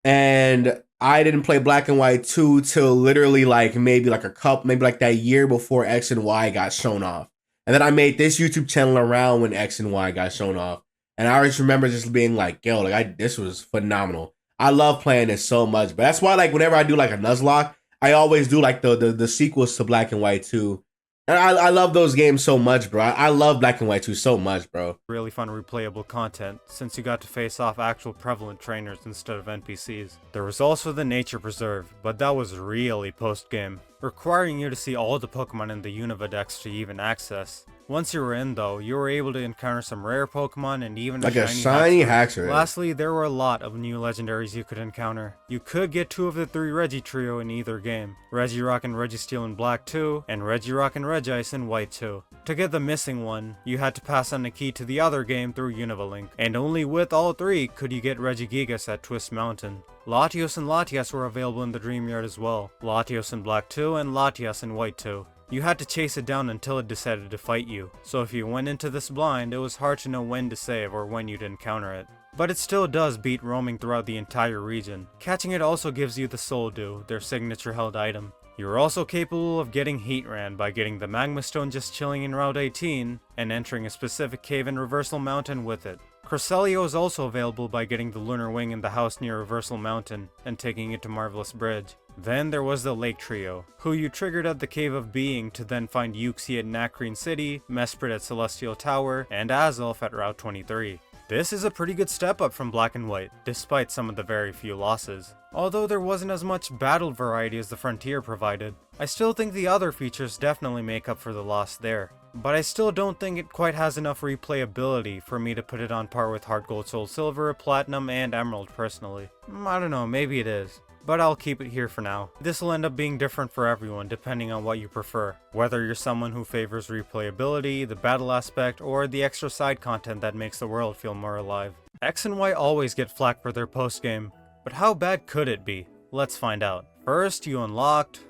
and I didn't play Black and White 2 till literally maybe that year before X and Y got shown off. And then I made this YouTube channel around when X and Y got shown off. And I just remember just being like, yo, this was phenomenal. I love playing this so much. But that's why whenever I do a Nuzlocke, I always do the sequels to Black and White 2. And I love those games so much, bro. I love Black and White 2 so much, bro. Really fun replayable content, since you got to face off actual prevalent trainers instead of NPCs. There was also the Nature Preserve, but that was really post-game, requiring you to see all the Pokemon in the Unova Dex to even access. Once you were in though, you were able to encounter some rare Pokemon and even a shiny Haxorus. Lastly, there were a lot of new legendaries you could encounter. You could get 2 of the 3 Reggie trio in either game, Regirock and Registeel in Black 2, and Regirock and Regice in White 2. To get the missing one, you had to pass on the key to the other game through Unova Link, and only with all 3 could you get Regigigas at Twist Mountain. Latios and Latias were available in the Dream Yard as well, Latios in Black 2 and Latias in White 2. You had to chase it down until it decided to fight you, so if you went into this blind, it was hard to know when to save or when you'd encounter it. But it still does beat roaming throughout the entire region. Catching it also gives you the Soul Dew, their signature held item. You're also capable of getting Heatran by getting the Magma Stone just chilling in Route 18, and entering a specific cave in Reversal Mountain with it. Cresselia is also available by getting the Lunar Wing in the house near Reversal Mountain, and taking it to Marvelous Bridge. Then there was the Lake Trio, who you triggered at the Cave of Being to then find Uxie at Nakreen City, Mesprit at Celestial Tower, and Azelf at Route 23. This is a pretty good step up from Black and White, despite some of the very few losses. Although there wasn't as much battle variety as the Frontier provided, I still think the other features definitely make up for the loss there. But I still don't think it quite has enough replayability for me to put it on par with Heart Gold, Soul Silver, Platinum, and Emerald personally. I don't know, maybe it is. But I'll keep it here for now. This will end up being different for everyone depending on what you prefer. Whether you're someone who favors replayability, the battle aspect, or the extra side content that makes the world feel more alive. X and Y always get flack for their post-game, but how bad could it be? Let's find out. First, you unlocked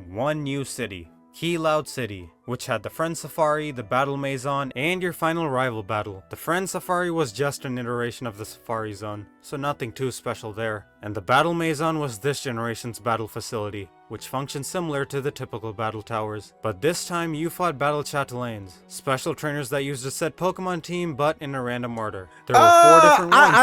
one new city. Key Loud City, which had the Friend Safari, the Battle Maison, and your final rival battle. The Friend Safari was just an iteration of the Safari Zone, so nothing too special there. And the Battle Maison was this generation's battle facility, which functions similar to the typical battle towers. But this time you fought Battle Chatelaines, special trainers that used a set Pokemon team but in a random order. There were 4 different ones.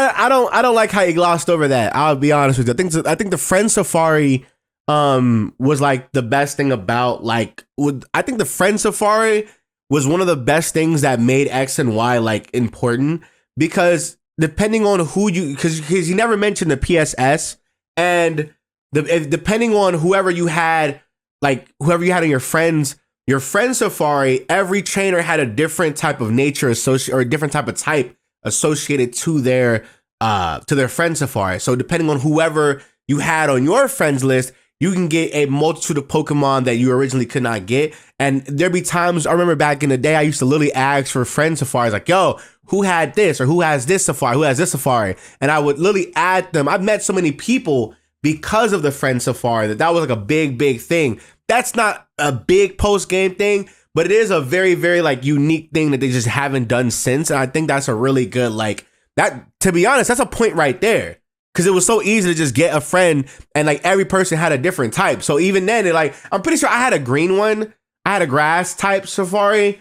I don't like how you glossed over that. I'll be honest with you. I think the Friend Safari was like the best thing about I think the Friend Safari was one of the best things that made X and Y like important, because depending on who because he never mentioned the PSS, and depending on whoever you had in your Friend Safari, every trainer had a different type of nature or a different type of type associated to their Friend Safari. So depending on whoever you had on your friends list, you can get a multitude of Pokemon that you originally could not get. And there'd be times, I remember back in the day, I used to literally ask for Friend Safaris, like, yo, who had this, or who has this Safari, who has this Safari? And I would literally add them. I've met so many people because of the Friend Safari that was like a big, big thing. That's not a big post-game thing, but it is a very, very like unique thing that they just haven't done since. And I think that's a really good, to be honest, that's a point right there. Because it was so easy to just get a friend, and like every person had a different type. So even then, I'm pretty sure I had a green one. I had a grass type Safari.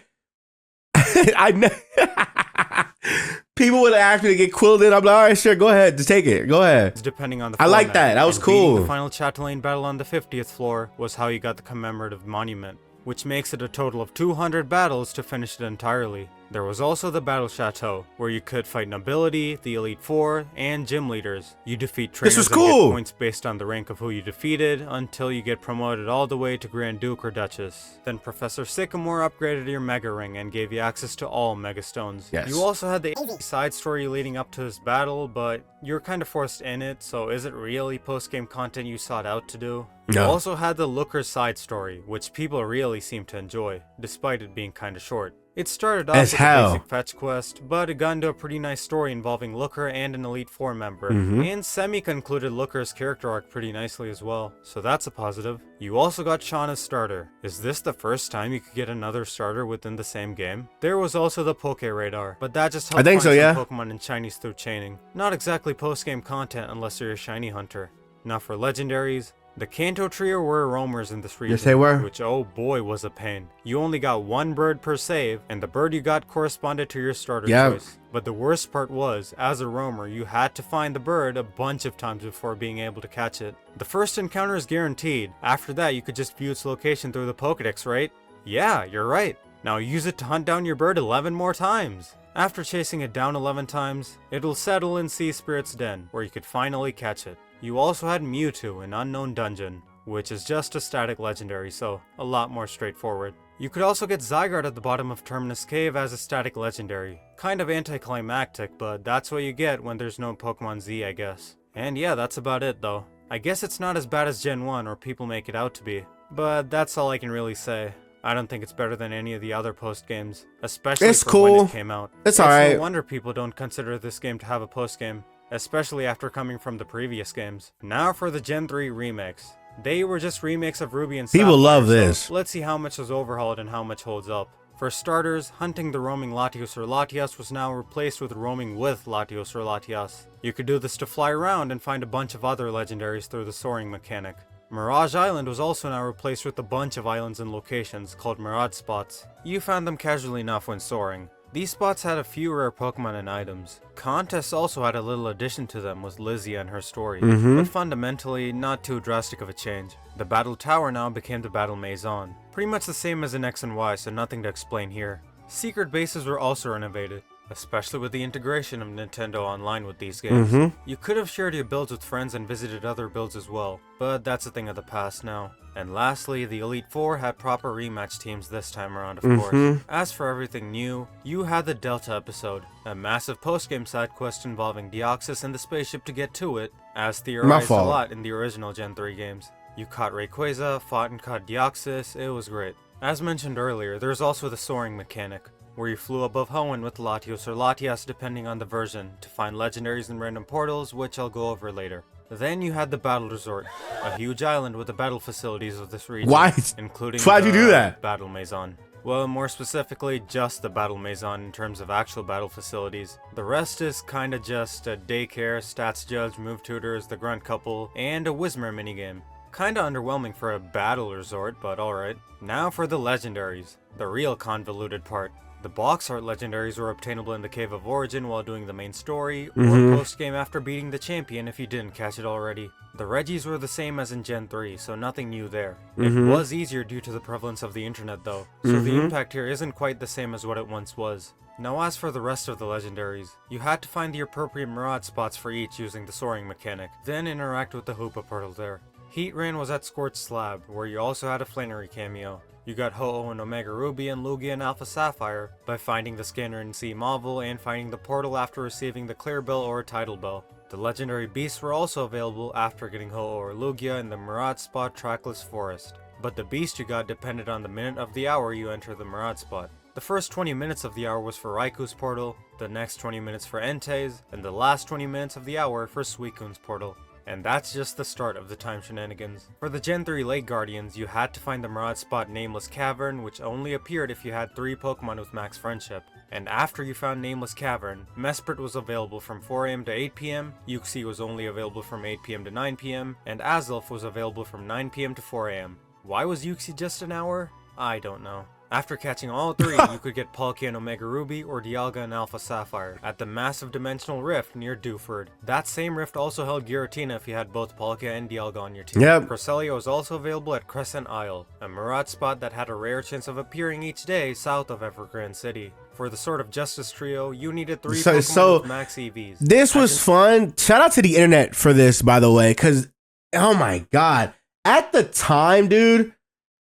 People would ask me to get quilled in. I'm like, all right, sure, go ahead, just take it. Go ahead. Depending on the I like that. That was cool. The final Chatelaine battle on the 50th floor was how you got the commemorative monument, which makes it a total of 200 battles to finish it entirely. There was also the Battle Chateau, where you could fight Nobility, the Elite Four, and Gym Leaders. You defeat trainers and get points based on the rank of who you defeated, until you get promoted all the way to Grand Duke or Duchess. Then Professor Sycamore upgraded your Mega Ring and gave you access to all Mega Stones. Yes. You also had the side story leading up to this battle, but you're kind of forced in it, so is it really post-game content you sought out to do? No. You also had the Looker's side story, which people really seem to enjoy, despite it being kind of short. It started off with a basic fetch quest, but it got into a pretty nice story involving Looker and an Elite Four member, and semi-concluded Looker's character arc pretty nicely as well, so that's a positive. You also got Shauna's starter. Is this the first time you could get another starter within the same game? There was also the Poke Radar, but that just helped find some Pokemon in shinies through chaining. Not exactly post-game content unless you're a shiny hunter. Now for legendaries, the Kanto Trio were roamers in this region, yes, they were. Which oh boy was a pain. You only got one bird per save, and the bird you got corresponded to your starter choice. But the worst part was, as a roamer, you had to find the bird a bunch of times before being able to catch it. The first encounter is guaranteed. After that, you could just view its location through the Pokedex, right? Yeah, you're right. Now use it to hunt down your bird 11 more times. After chasing it down 11 times, it'll settle in Sea Spirit's Den, where you could finally catch it. You also had Mewtwo in Unknown Dungeon, which is just a static legendary, so a lot more straightforward. You could also get Zygarde at the bottom of Terminus Cave as a static legendary. Kind of anticlimactic, but that's what you get when there's no Pokemon Z, I guess. And yeah, that's about it though. I guess it's not as bad as Gen 1 or people make it out to be, but that's all I can really say. I don't think it's better than any of the other post games, especially when it came out. It's alright. No wonder people don't consider this game to have a post game, especially after coming from the previous games. Now for the Gen 3 remakes. They were just remakes of Ruby and Sapphire. People love this. So let's see how much was overhauled and how much holds up. For starters, hunting the roaming Latios or Latias was now replaced with roaming with Latios or Latias. You could do this to fly around and find a bunch of other legendaries through the soaring mechanic. Mirage Island was also now replaced with a bunch of islands and locations called Mirage Spots. You found them casually enough when soaring. These spots had a few rare Pokemon and items. Contests also had a little addition to them with Lizzie and her story, but fundamentally not too drastic of a change. The Battle Tower now became the Battle Maison. Pretty much the same as in X and Y, so nothing to explain here. Secret bases were also renovated. especially with the integration of Nintendo Online with these games. You could have shared your builds with friends and visited other builds as well, but that's a thing of the past now. And lastly, the Elite Four had proper rematch teams this time around, of course. As for everything new, you had the Delta episode, a massive post-game side quest involving Deoxys and the spaceship to get to it, as theorized a lot in the original Gen 3 games. You caught Rayquaza, fought and caught Deoxys, it was great. As mentioned earlier, there's also the soaring mechanic, where you flew above Hoenn with Latios or Latias depending on the version, to find legendaries in random portals, which I'll go over later. Then you had the Battle Resort, a huge island with the battle facilities of this region, including Why'd you do that? Battle Maison. Well, more specifically, just the Battle Maison in terms of actual battle facilities. The rest is kinda just a daycare, stats judge, move tutors, the grunt couple, and a Whismur minigame. Kinda underwhelming for a battle resort, but alright. Now for the legendaries, the real convoluted part. The box art legendaries were obtainable in the Cave of Origin while doing the main story, or post-game after beating the champion if you didn't catch it already. The Regis were the same as in Gen 3, so nothing new there. It was easier due to the prevalence of the internet though, so the impact here isn't quite the same as what it once was. Now as for the rest of the legendaries, you had to find the appropriate Mirage spots for each using the soaring mechanic, then interact with the Hoopa portal there. Heatran was at Scorched Slab, where you also had a Flannery cameo. You got Ho-Oh and Omega Ruby and Lugia and Alpha Sapphire by finding the scanner in Sea Marvel and finding the portal after receiving the Clear Bell or Tidal Bell. The legendary beasts were also available after getting Ho-Oh or Lugia in the Mirage Spot Trackless Forest. But the beast you got depended on the minute of the hour you enter the Mirage Spot. The first 20 minutes of the hour was for Raikou's portal, the next 20 minutes for Entei's, and the last 20 minutes of the hour for Suicune's portal. And that's just the start of the time shenanigans. For the Gen 3 Lake Guardians, you had to find the Mirage Spot Nameless Cavern, which only appeared if you had 3 Pokemon with max friendship. And after you found Nameless Cavern, Mesprit was available from 4 AM to 8 PM, Uxie was only available from 8 PM to 9 PM, and Azelf was available from 9 PM to 4 AM. Why was Uxie just an hour? I don't know. After catching all 3, you could get Palkia and Omega Ruby or Dialga and Alpha Sapphire at the massive dimensional rift near Dewford. That same rift also held Giratina if you had both Palkia and Dialga on your team. Cresselia was also available at Crescent Isle, a Mirage spot that had a rare chance of appearing each day south of Evergrande City. For the Sword of Justice trio, you needed 3 Pokemon with max EVs. This was fun. Shout out to the internet for this, by the way, because, oh my god. At the time, dude,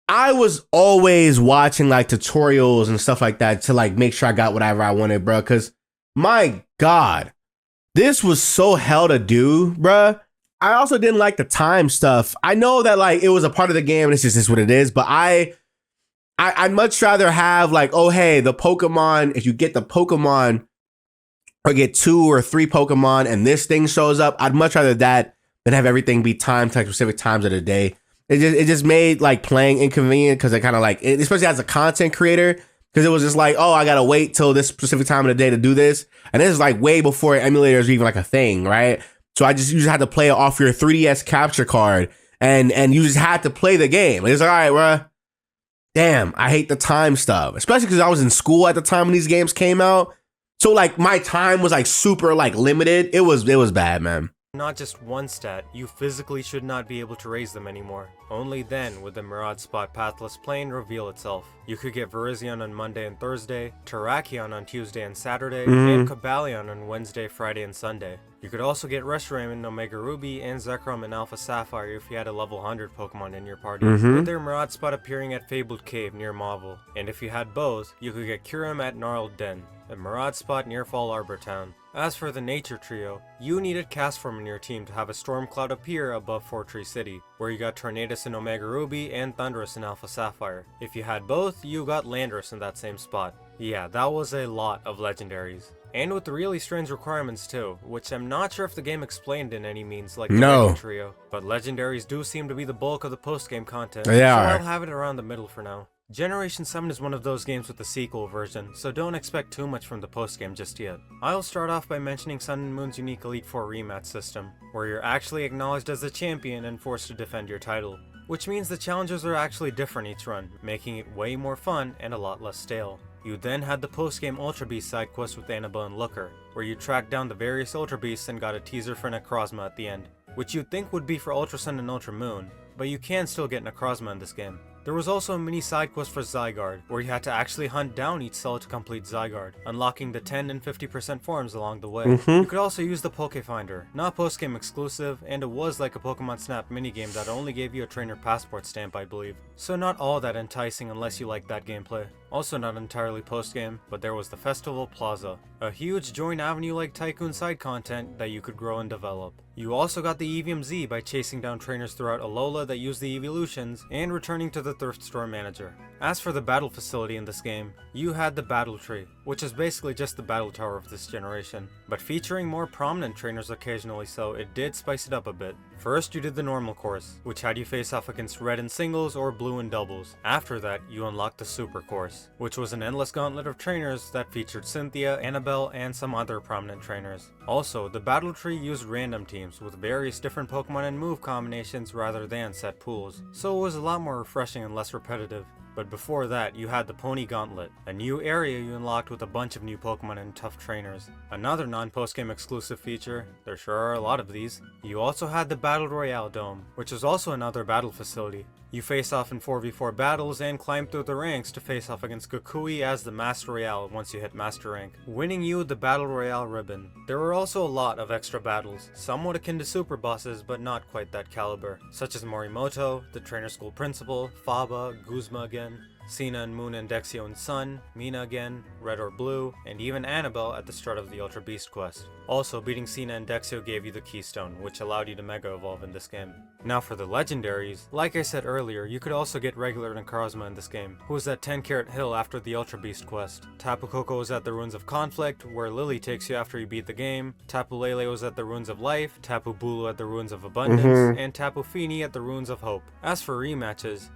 I was always watching like tutorials and stuff like that to like make sure I got whatever I wanted, bro. Cause my God, this was so hell to do, bro. I also didn't like the time stuff. I know that like it was a part of the game and it's just what it is, but I'd much rather have like, oh, hey, the Pokemon, if you get the Pokemon or get 2 or 3 Pokemon and this thing shows up, I'd much rather that than have everything be timed to like specific times of the day. It just made like playing inconvenient because it kind of like, especially as a content creator, because it was just like, oh, I gotta wait till this specific time of the day to do this, and this is like way before emulators were even like a thing, right? So you just had to play it off your 3DS capture card, and you just had to play the game. And it's like, all right, bro. Damn, I hate the time stuff, especially because I was in school at the time when these games came out. So like my time was like super like limited. It was bad, man. Not just one stat, you physically should not be able to raise them anymore. Only then would the Mirage Spot Pathless Plane reveal itself. You could get Virizion on Monday and Thursday, Terrakion on Tuesday and Saturday, and Cobalion on Wednesday, Friday, and Sunday. You could also get Reshiram in Omega Ruby and Zekrom in Alpha Sapphire if you had a level 100 Pokemon in your party, with their Mirage Spot appearing at Fabled Cave near Mauville. And if you had both, you could get Kyurem at Gnarled Den, a Mirage Spot near Fall Arbor Town. As for the Nature Trio, you needed Castform in your team to have a storm cloud appear above Fort Tree City, where you got Tornadus in Omega Ruby and Thundurus in Alpha Sapphire. If you had both, you got Landorus in that same spot. Yeah, that was a lot of legendaries. And with really strange requirements too, which I'm not sure if the game explained in any means like the Nature Trio. But legendaries do seem to be the bulk of the post-game content, so I'll have it around the middle for now. Generation 7 is one of those games with the sequel version, so don't expect too much from the postgame just yet. I'll start off by mentioning Sun and Moon's unique Elite Four rematch system, where you're actually acknowledged as the champion and forced to defend your title, which means the challenges are actually different each run, making it way more fun and a lot less stale. You then had the postgame Ultra Beast side quest with Annabelle and Looker, where you tracked down the various Ultra Beasts and got a teaser for Necrozma at the end, which you'd think would be for Ultra Sun and Ultra Moon, but you can still get Necrozma in this game. There was also a mini side quest for Zygarde, where you had to actually hunt down each cell to complete Zygarde, unlocking the 10 and 50% forms along the way. You could also use the Poke Finder, not post-game exclusive, and it was like a Pokemon Snap minigame that only gave you a trainer passport stamp, I believe. So not all that enticing unless you like that gameplay. Also not entirely post-game, but there was the Festival Plaza, a huge Join Avenue-like Tycoon side content that you could grow and develop. You also got the Evium Z by chasing down trainers throughout Alola that use the evolutions and returning to the thrift store manager. As for the battle facility in this game, you had the Battle Tree, which is basically just the battle tower of this generation, but featuring more prominent trainers occasionally, so it did spice it up a bit. First you did the normal course, which had you face off against red in singles or blue in doubles. After that, you unlocked the super course, which was an endless gauntlet of trainers that featured Cynthia, Annabelle, and some other prominent trainers. Also, the battle tree used random teams with various different Pokemon and move combinations rather than set pools, so it was a lot more refreshing and less repetitive. But before that, you had the Pony Gauntlet, a new area you unlocked with a bunch of new Pokemon and tough trainers. Another non-post-game exclusive feature, there sure are a lot of these. You also had the Battle Royale Dome, which is also another battle facility. You face off in 4v4 battles and climb through the ranks to face off against Kukui as the Master Royale once you hit Master Rank, winning you the Battle Royale ribbon. There were also a lot of extra battles, somewhat akin to super bosses but not quite that caliber, such as Morimoto, the Trainer School Principal, Faba, Guzma again, Sina and Moon and Dexio and Sun, Mina again, Red or Blue, and even Annabelle at the start of the Ultra Beast quest. Also, beating Sina and Dexio gave you the Keystone, which allowed you to Mega Evolve in this game. Now for the legendaries, like I said earlier, you could also get regular Necrozma in this game, who was at 10 Carat Hill after the Ultra Beast quest. Tapu Koko was at the Ruins of Conflict, where Lily takes you after you beat the game, Tapu Lele was at the Ruins of Life, Tapu Bulu at the Ruins of Abundance, and Tapu Fini at the Ruins of Hope. As for rematches,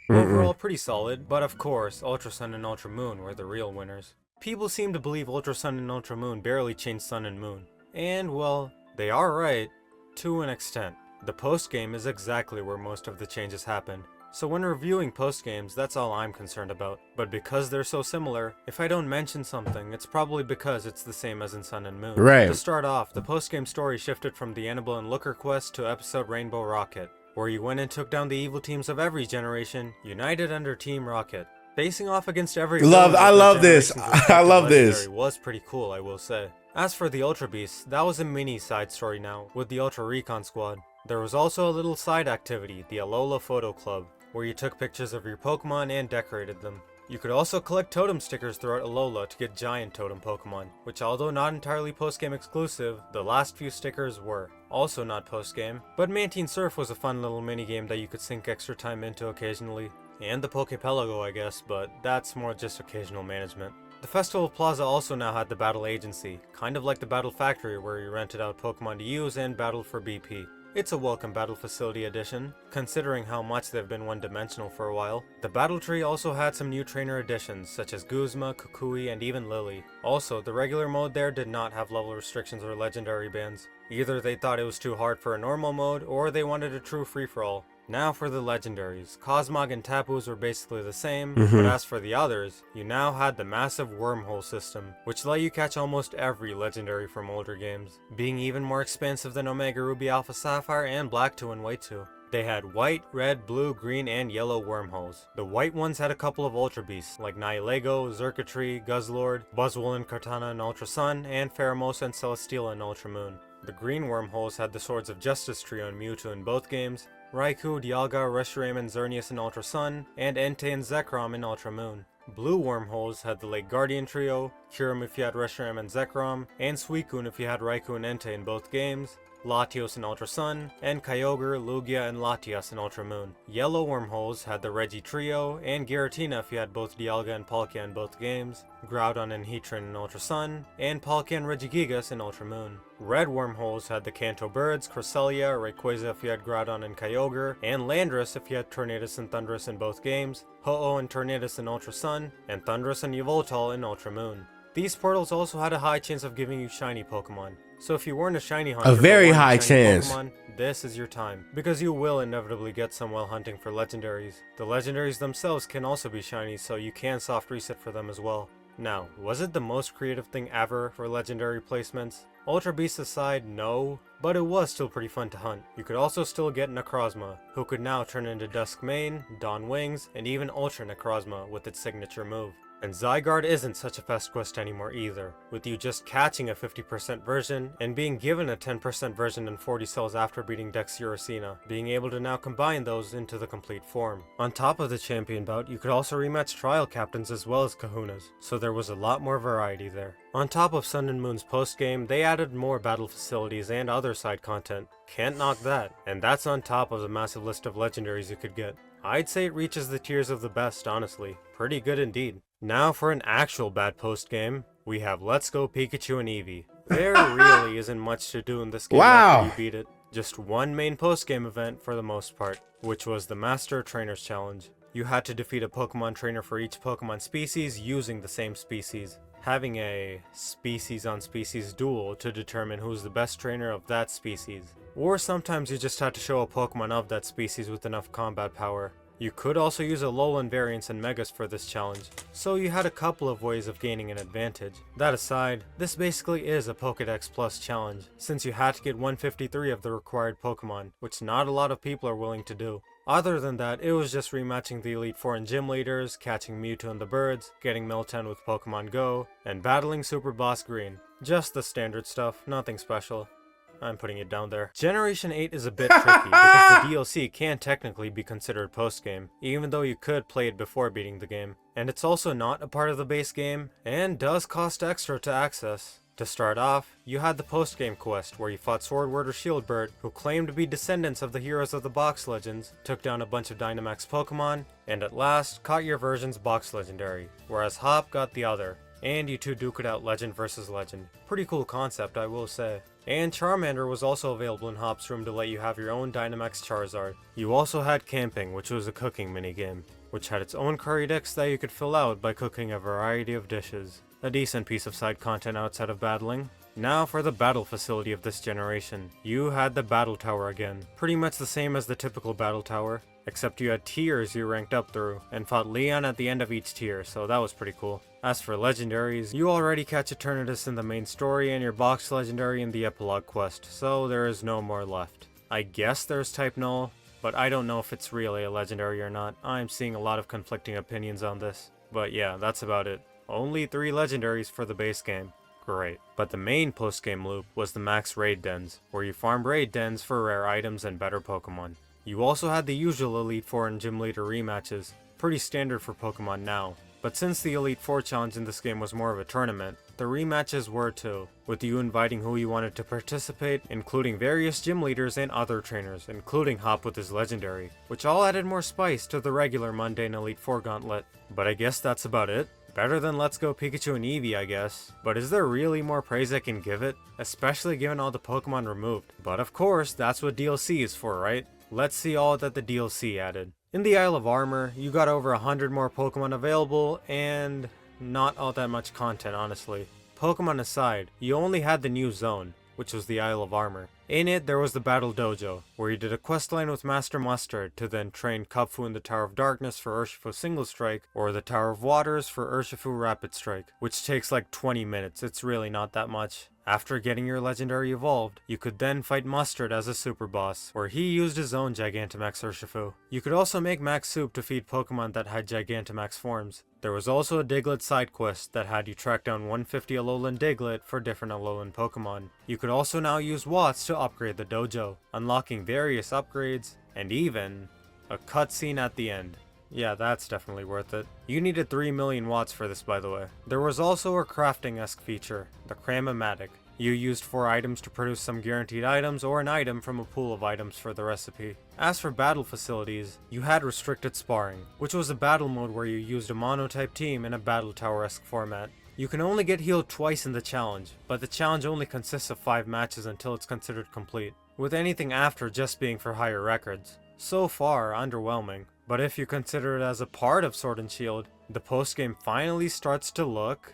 overall pretty solid, but of course, Ultra Sun and Ultra Moon were the real winners. People seem to believe Ultra Sun and Ultra Moon barely changed Sun and Moon. And well, they are right, to an extent. The post-game is exactly where most of the changes happened. So when reviewing post-games, that's all I'm concerned about. But because they're so similar, if I don't mention something, it's probably because it's the same as in Sun and Moon. Right. To start off, the post-game story shifted from the Annabelle and Looker quest to episode Rainbow Rocket, where you went and took down the evil teams of every generation, united under Team Rocket. Facing off against every I love this. I love this. Was pretty cool, I will say. As for the Ultra Beasts, that was a mini side story now, with the Ultra Recon Squad. There was also a little side activity, the Alola Photo Club, where you took pictures of your Pokemon and decorated them. You could also collect totem stickers throughout Alola to get giant totem Pokemon, which although not entirely post-game exclusive, the last few stickers were. Also not post-game, but Mantine Surf was a fun little minigame that you could sink extra time into occasionally. And the Pokepelago, I guess, but that's more just occasional management. The Festival Plaza also now had the Battle Agency, kind of like the Battle Factory where you rented out Pokemon to use and battled for BP. It's a welcome Battle Facility addition, considering how much they've been one-dimensional for a while. The Battle Tree also had some new trainer additions, such as Guzma, Kukui, and even Lily. Also, the regular mode there did not have level restrictions or legendary bans. Either they thought it was too hard for a normal mode, or they wanted a true free-for-all. Now for the legendaries. Cosmog and Tapus were basically the same, but as for the others, you now had the massive wormhole system, which let you catch almost every legendary from older games, being even more expansive than Omega Ruby Alpha Sapphire and Black 2 and White 2. They had white, red, blue, green, and yellow wormholes. The white ones had a couple of Ultra Beasts, like Nihilego, Xurkitree, Guzzlord, Buzzwole and Kartana in Ultra Sun, and Pheromosa and Celesteela in Ultra Moon. The green wormholes had the Swords of Justice trio and Mewtwo in both games, Raikou, Dialga, Reshiram, and Xerneas in Ultra Sun, and Entei and Zekrom in Ultra Moon. Blue wormholes had the Lake Guardian trio, Kyurem if you had Reshiram and Zekrom, and Suicune if you had Raikou and Entei in both games, Latios in Ultra Sun, and Kyogre, Lugia, and Latias in Ultra Moon. Yellow wormholes had the Reggie trio, and Giratina if you had both Dialga and Palkia in both games, Groudon and Heatran in Ultra Sun, and Palkia and Regigigas in Ultra Moon. Red wormholes had the Kanto Birds, Cresselia, Rayquaza if you had Groudon and Kyogre, and Landorus if you had Tornadus and Thundurus in both games, Ho-Oh and Tornadus in Ultra Sun, and Thundurus and Yveltal in Ultra Moon. These portals also had a high chance of giving you shiny Pokemon, so if you weren't a shiny hunter, a very high chance, Pokemon, this is your time, because you will inevitably get some while hunting for legendaries. The legendaries themselves can also be shiny, so you can soft reset for them as well. Now, was it the most creative thing ever for legendary placements? Ultra Beasts aside, no, but it was still pretty fun to hunt. You could also still get Necrozma, who could now turn into Dusk Mane, Dawn Wings, and even Ultra Necrozma with its signature move. And Zygarde isn't such a fast quest anymore either, with you just catching a 50% version and being given a 10% version in 40 cells after beating Dexuracina, being able to now combine those into the complete form. On top of the champion bout, you could also rematch trial captains as well as kahunas, so there was a lot more variety there. On top of Sun and Moon's post-game, they added more battle facilities and other side content. Can't knock that, and that's on top of the massive list of legendaries you could get. I'd say it reaches the tiers of the best, honestly. Pretty good indeed. Now for an actual bad post-game, we have Let's Go Pikachu and Eevee. There really isn't much to do in this game after you beat it. Just one main post-game event for the most part, which was the Master Trainers Challenge. You had to defeat a Pokemon trainer for each Pokemon species using the same species, having a species-on-species duel to determine who's the best trainer of that species. Or sometimes you just had to show a Pokemon of that species with enough combat power. You could also use Alolan variants and Megas for this challenge, so you had a couple of ways of gaining an advantage. That aside, this basically is a Pokédex Plus challenge, since you had to get 153 of the required Pokemon, which not a lot of people are willing to do. Other than that, it was just rematching the Elite Four and Gym Leaders, catching Mewtwo and the Birds, getting Miltank with Pokemon Go, and battling Super Boss Green. Just the standard stuff, nothing special. I'm putting it down there. Generation 8 is a bit tricky because the DLC can technically be considered post-game, even though you could play it before beating the game. And it's also not a part of the base game, and does cost extra to access. To start off, you had the post-game quest where you fought Swordward or Shieldbird, who claimed to be descendants of the heroes of the Box Legends, took down a bunch of Dynamax Pokemon, and at last caught your version's Box Legendary, whereas Hop got the other. And you two duke it out legend versus legend. Pretty cool concept, I will say. And Charmander was also available in Hop's room to let you have your own Dynamax Charizard. You also had Camping, which was a cooking minigame, which had its own curry decks that you could fill out by cooking a variety of dishes. A decent piece of side content outside of battling. Now for the battle facility of this generation. You had the Battle Tower again. Pretty much the same as the typical Battle Tower, except you had tiers you ranked up through, and fought Leon at the end of each tier, so that was pretty cool. As for legendaries, you already catch Eternatus in the main story and your box legendary in the epilogue quest, so there is no more left. I guess there's Type Null, but I don't know if it's really a legendary or not. I'm seeing a lot of conflicting opinions on this. But yeah, that's about it. Only 3 legendaries for the base game. Great. But the main post-game loop was the max raid dens, where you farmed raid dens for rare items and better Pokemon. You also had the usual Elite Four and Gym Leader rematches, pretty standard for Pokemon now. But since the Elite Four challenge in this game was more of a tournament, the rematches were too, with you inviting who you wanted to participate, including various gym leaders and other trainers, including Hop with his legendary, which all added more spice to the regular mundane Elite Four gauntlet. But I guess that's about it. Better than Let's Go Pikachu and Eevee, I guess. But is there really more praise I can give it? Especially given all the Pokemon removed. But of course, that's what DLC is for, right? Let's see all that the DLC added. In the Isle of Armor, you got over 100 more Pokemon available, and not all that much content, honestly. Pokemon aside, you only had the new zone, which was the Isle of Armor. In it, there was the Battle Dojo, where you did a questline with Master Mustard to then train Kubfu in the Tower of Darkness for Urshifu Single Strike, or the Tower of Waters for Urshifu Rapid Strike, which takes like 20 minutes, it's really not that much. After getting your legendary evolved, you could then fight Mustard as a super boss, where he used his own Gigantamax Urshifu. You could also make Max Soup to feed Pokemon that had Gigantamax forms. There was also a Diglett side quest that had you track down 150 Alolan Diglett for different Alolan Pokemon. You could also now use Watts to upgrade the dojo, unlocking various upgrades, and even a cutscene at the end. Yeah, that's definitely worth it. You needed 3 million watts for this, by the way. There was also a crafting-esque feature, the Cram-O-Matic. You used 4 items to produce some guaranteed items or an item from a pool of items for the recipe. As for battle facilities, you had restricted sparring, which was a battle mode where you used a mono-type team in a battle tower-esque format. You can only get healed twice in the challenge, but the challenge only consists of 5 matches until it's considered complete, with anything after just being for higher records. So far, underwhelming. But if you consider it as a part of Sword and Shield, the postgame finally starts to look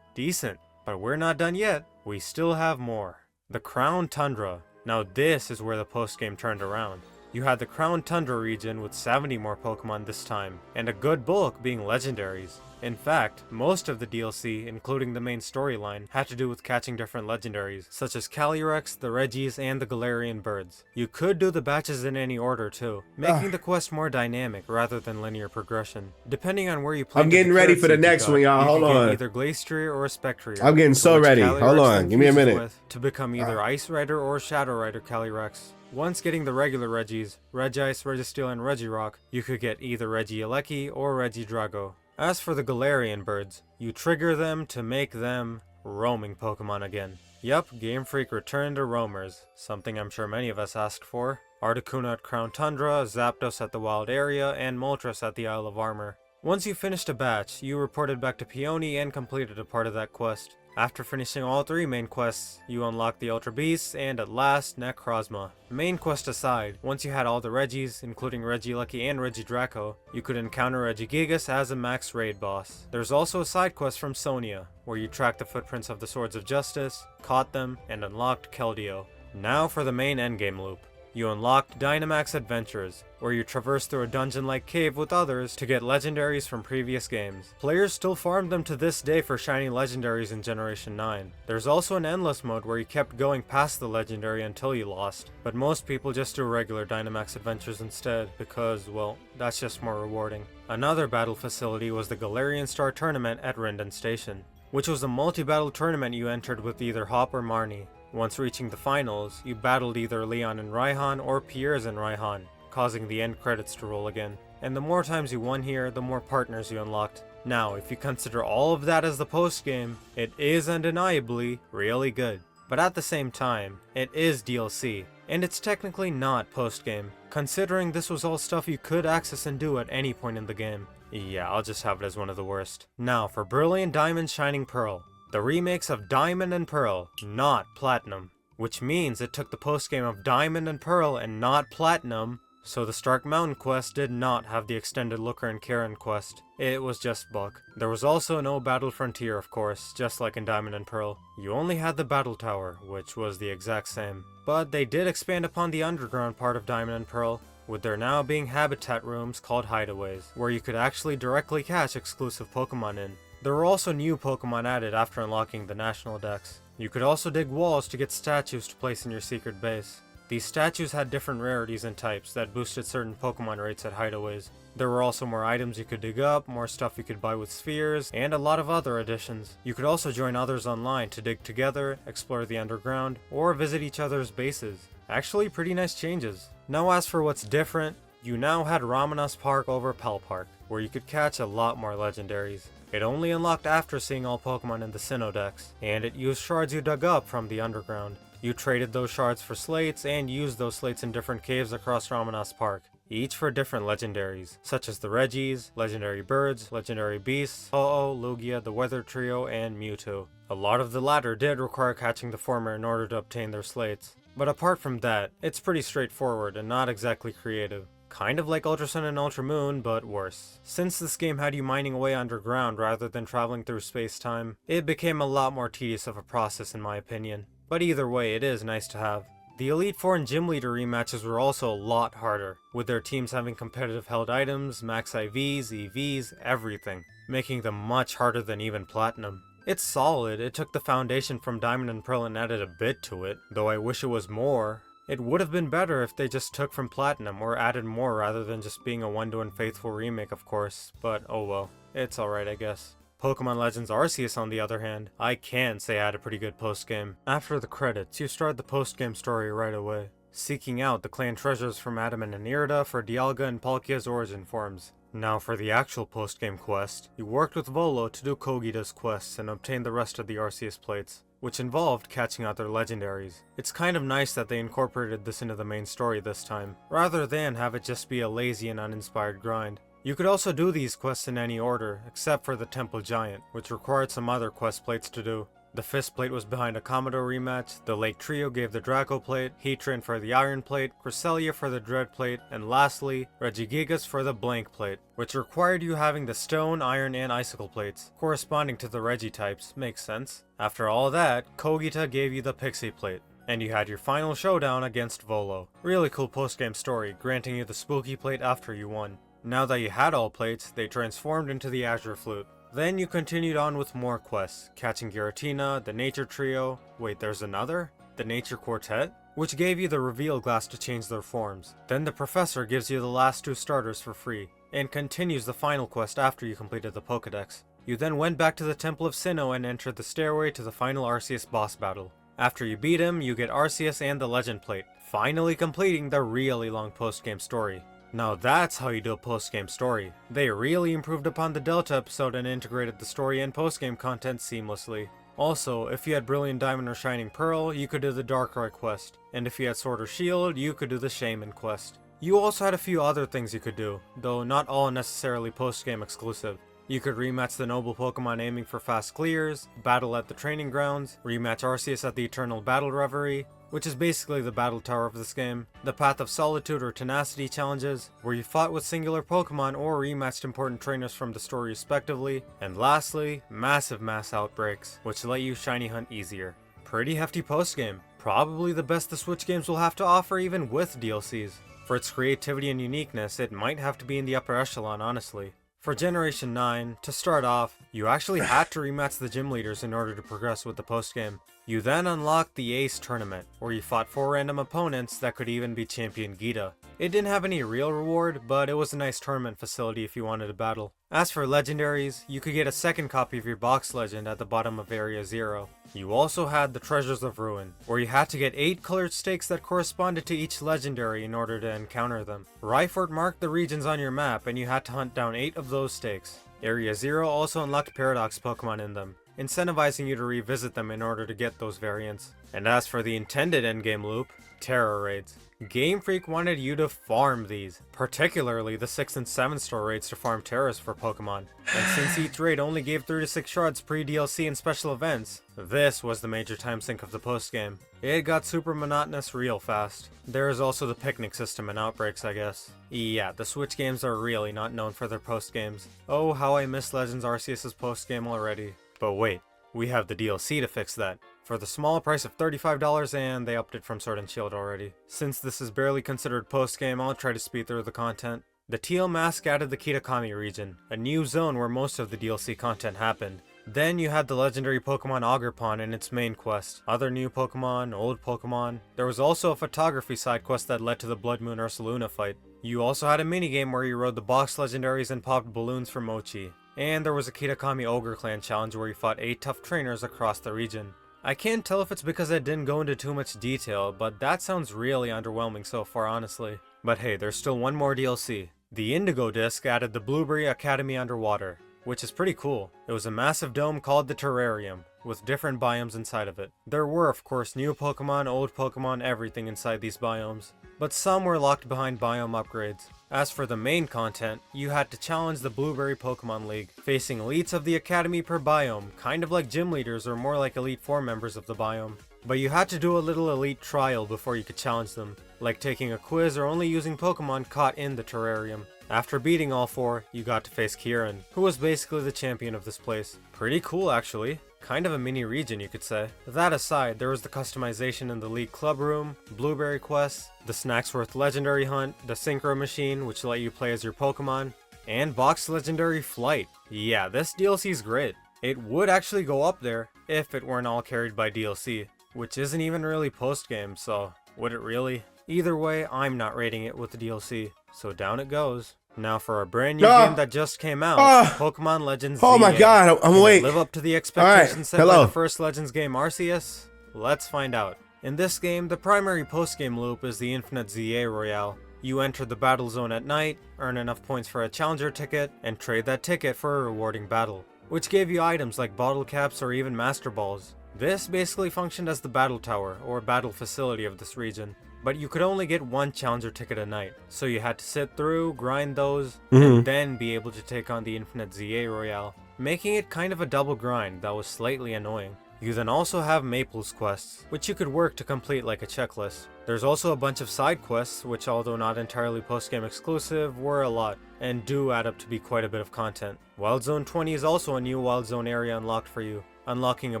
decent. But we're not done yet. We still have more. The Crown Tundra. Now this is where the postgame turned around. You had the Crown Tundra region with 70 more Pokemon this time, and a good bulk being legendaries. In fact, most of the DLC, including the main storyline, had to do with catching different legendaries, such as Calyrex, the Regis, and the Galarian birds. You could do the batches in any order too, making the quest more dynamic rather than linear progression. Depending on where you plan I'm to getting ready for the next one, y'all. Hold on. Either Glastrier or Spectrier. I'm getting so ready. Hold on. Give me a minute. To become either Ice Rider or Shadow Rider Calyrex. Once getting the regular Regis, Regice, Registeel, and Regirock, you could get either Regieleki or Regidrago. As for the Galarian birds, you trigger them to make them roaming Pokemon again. Yup, Game Freak returned to roamers, something I'm sure many of us asked for. Articuno at Crown Tundra, Zapdos at the Wild Area, and Moltres at the Isle of Armor. Once you finished a batch, you reported back to Peony and completed a part of that quest. After finishing all 3 main quests, you unlocked the Ultra Beasts and at last Necrozma. Main quest aside, once you had all the Regis, including Regieleki and Regidraco, you could encounter Regigigas as a max raid boss. There's also a side quest from Sonia, where you tracked the footprints of the Swords of Justice, caught them, and unlocked Keldeo. Now for the main endgame loop. You unlocked Dynamax Adventures, where you traverse through a dungeon-like cave with others to get legendaries from previous games. Players still farm them to this day for shiny legendaries in Generation 9. There's also an endless mode where you kept going past the legendary until you lost, but most people just do regular Dynamax Adventures instead because, well, that's just more rewarding. Another battle facility was the Galarian Star Tournament at Rindon Station, which was a multi-battle tournament you entered with either Hop or Marnie. Once reaching the finals, you battled either Leon and Raihan or Piers and Raihan, causing the end credits to roll again. And the more times you won here, the more partners you unlocked. Now, if you consider all of that as the post-game, it is undeniably really good. But at the same time, it is DLC, and it's technically not post-game, considering this was all stuff you could access and do at any point in the game. Yeah, I'll just have it as one of the worst. Now for Brilliant Diamond Shining Pearl. The remakes of Diamond and Pearl, not Platinum. Which means it took the postgame of Diamond and Pearl and not Platinum, so the Stark Mountain quest did not have the extended Looker and Karen quest. It was just Buck. There was also no Battle Frontier, of course, just like in Diamond and Pearl. You only had the Battle Tower, which was the exact same. But they did expand upon the underground part of Diamond and Pearl, with there now being habitat rooms called hideaways, where you could actually directly catch exclusive Pokemon in. There were also new Pokemon added after unlocking the National Dex. You could also dig walls to get statues to place in your secret base. These statues had different rarities and types that boosted certain Pokemon rates at hideaways. There were also more items you could dig up, more stuff you could buy with spheres, and a lot of other additions. You could also join others online to dig together, explore the underground, or visit each other's bases. Actually, pretty nice changes. Now as for what's different, you now had Ramanas Park over Pal Park, where you could catch a lot more legendaries. It only unlocked after seeing all Pokemon in the Sinnoh Dex, and it used shards you dug up from the underground. You traded those shards for slates and used those slates in different caves across Ramanas Park, each for different legendaries, such as the Regis, legendary birds, legendary beasts, Ho-Oh, Lugia, the Weather Trio, and Mewtwo. A lot of the latter did require catching the former in order to obtain their slates, but apart from that, it's pretty straightforward and not exactly creative. Kind of like Ultra Sun and Ultra Moon, but worse. Since this game had you mining away underground rather than traveling through space-time, it became a lot more tedious of a process in my opinion. But either way, it is nice to have. The Elite Four and Gym Leader rematches were also a lot harder, with their teams having competitive held items, max IVs, EVs, everything, making them much harder than even Platinum. It's solid, it took the foundation from Diamond and Pearl and added a bit to it, though I wish it was more. It would have been better if they just took from Platinum or added more rather than just being a one-to-one faithful remake, of course, but oh well, it's alright I guess. Pokemon Legends Arceus, on the other hand, I can say had a pretty good postgame. After the credits, you start the postgame story right away, seeking out the clan treasures from Adamant and Irida for Dialga and Palkia's origin forms. Now for the actual postgame quest, you worked with Volo to do Kogita's quests and obtain the rest of the Arceus plates, which involved catching other legendaries. It's kind of nice that they incorporated this into the main story this time, rather than have it just be a lazy and uninspired grind. You could also do these quests in any order, except for the Temple Giant, which required some other quest plates to do. The Fist Plate was behind a Commodore rematch, the Lake Trio gave the Draco Plate, Heatran for the Iron Plate, Cresselia for the Dread Plate, and lastly, Regigigas for the Blank Plate, which required you having the Stone, Iron, and Icicle Plates, corresponding to the Regi types. Makes sense. After all that, Kogita gave you the Pixie Plate, and you had your final showdown against Volo. Really cool postgame story, granting you the Spooky Plate after you won. Now that you had all plates, they transformed into the Azure Flute. Then you continued on with more quests, catching Giratina, the Nature Trio, wait there's another? The Nature Quartet? Which gave you the reveal glass to change their forms. Then the Professor gives you the last 2 starters for free, and continues the final quest after you completed the Pokedex. You then went back to the Temple of Sinnoh and entered the stairway to the final Arceus boss battle. After you beat him, you get Arceus and the Legend Plate, finally completing the really long post-game story. Now that's how you do a post-game story. They really improved upon the Delta episode and integrated the story and post-game content seamlessly. Also, if you had Brilliant Diamond or Shining Pearl, you could do the Darkrai quest, and if you had Sword or Shield, you could do the Shaman quest. You also had a few other things you could do, though not all necessarily post-game exclusive. You could rematch the noble Pokemon aiming for fast clears, battle at the training grounds, rematch Arceus at the Eternal Battle Reverie, which is basically the battle tower of this game, the Path of Solitude or Tenacity challenges, where you fought with singular Pokemon or rematched important trainers from the story respectively, and lastly, massive mass outbreaks, which let you shiny hunt easier. Pretty hefty post-game, probably the best the Switch games will have to offer even with DLCs. For its creativity and uniqueness, it might have to be in the upper echelon honestly. For Generation 9, to start off, you actually had to rematch the gym leaders in order to progress with the postgame. You then unlocked the Ace Tournament, where you fought 4 random opponents that could even be Champion Gita. It didn't have any real reward, but it was a nice tournament facility if you wanted to battle. As for legendaries, you could get a second copy of your box legend at the bottom of Area 0. You also had the Treasures of Ruin, where you had to get 8 colored stakes that corresponded to each legendary in order to encounter them. Ryford marked the regions on your map and you had to hunt down 8 of those stakes. Area 0 also unlocked Paradox Pokemon in them, incentivizing you to revisit them in order to get those variants. And as for the intended endgame loop, Terra Raids. Game Freak wanted you to farm these, particularly the 6th and 7th star raids to farm Terras for Pokemon. And since each raid only gave 3 to 6 shards pre-DLC and special events, this was the major time sink of the postgame. It got super monotonous real fast. There is also the picnic system and outbreaks, I guess. Yeah, the Switch games are really not known for their postgames. Oh, how I miss Legends Arceus' postgame already. But wait, we have the DLC to fix that. For the small price of $35, and they upped it from Sword and Shield already. Since this is barely considered post-game, I'll try to speed through the content. The Teal Mask added the Kitakami region, a new zone where most of the DLC content happened. Then you had the legendary Pokemon Ogerpon in its main quest, other new Pokemon, old Pokemon. There was also a photography side quest that led to the Blood Moon Ursaluna fight. You also had a minigame where you rode the box legendaries and popped balloons for Mochi. And there was a Kitakami Ogre Clan challenge where you fought 8 tough trainers across the region. I can't tell if it's because I didn't go into too much detail, but that sounds really underwhelming so far honestly. But hey, there's still one more DLC. The Indigo Disc added the Blueberry Academy underwater, which is pretty cool. It was a massive dome called the Terrarium, with different biomes inside of it. There were of course new Pokemon, old Pokemon, everything inside these biomes, but some were locked behind biome upgrades. As for the main content, you had to challenge the Blueberry Pokemon League, facing elites of the Academy per biome, kind of like gym leaders or more like Elite Four members of the biome. But you had to do a little elite trial before you could challenge them, like taking a quiz or only using Pokemon caught in the terrarium. After beating all 4, you got to face Kieran, who was basically the champion of this place. Pretty cool actually. Kind of a mini region you could say. That aside, there was the customization in the League Club Room, Blueberry Quests, the Snacksworth Legendary Hunt, the Synchro Machine which let you play as your Pokemon, and Box Legendary Flight. Yeah, this DLC's great. It would actually go up there if it weren't all carried by DLC, which isn't even really post-game, so would it really? Either way, I'm not rating it with the DLC, so down it goes. Now for a brand new game that just came out, Pokemon Legends Oh my ZA. god, I'm awake. Live up to the expectations set by hello. the first Legends game Arceus? Let's find out. In this game, the primary post-game loop is the Infinite ZA Royale. You enter the battle zone at night, earn enough points for a challenger ticket, and trade that ticket for a rewarding battle, which gave you items like bottle caps or even master balls. This basically functioned as the battle tower, or battle facility of this region. But you could only get 1 challenger ticket a night, so you had to sit through, grind those, and then be able to take on the Infinite ZA Royale, making it kind of a double grind that was slightly annoying. You then also have Maple's quests, which you could work to complete like a checklist. There's also a bunch of side quests, which although not entirely post-game exclusive, were a lot, and do add up to be quite a bit of content. Wild Zone 20 is also a new Wild Zone area unlocked for you, unlocking a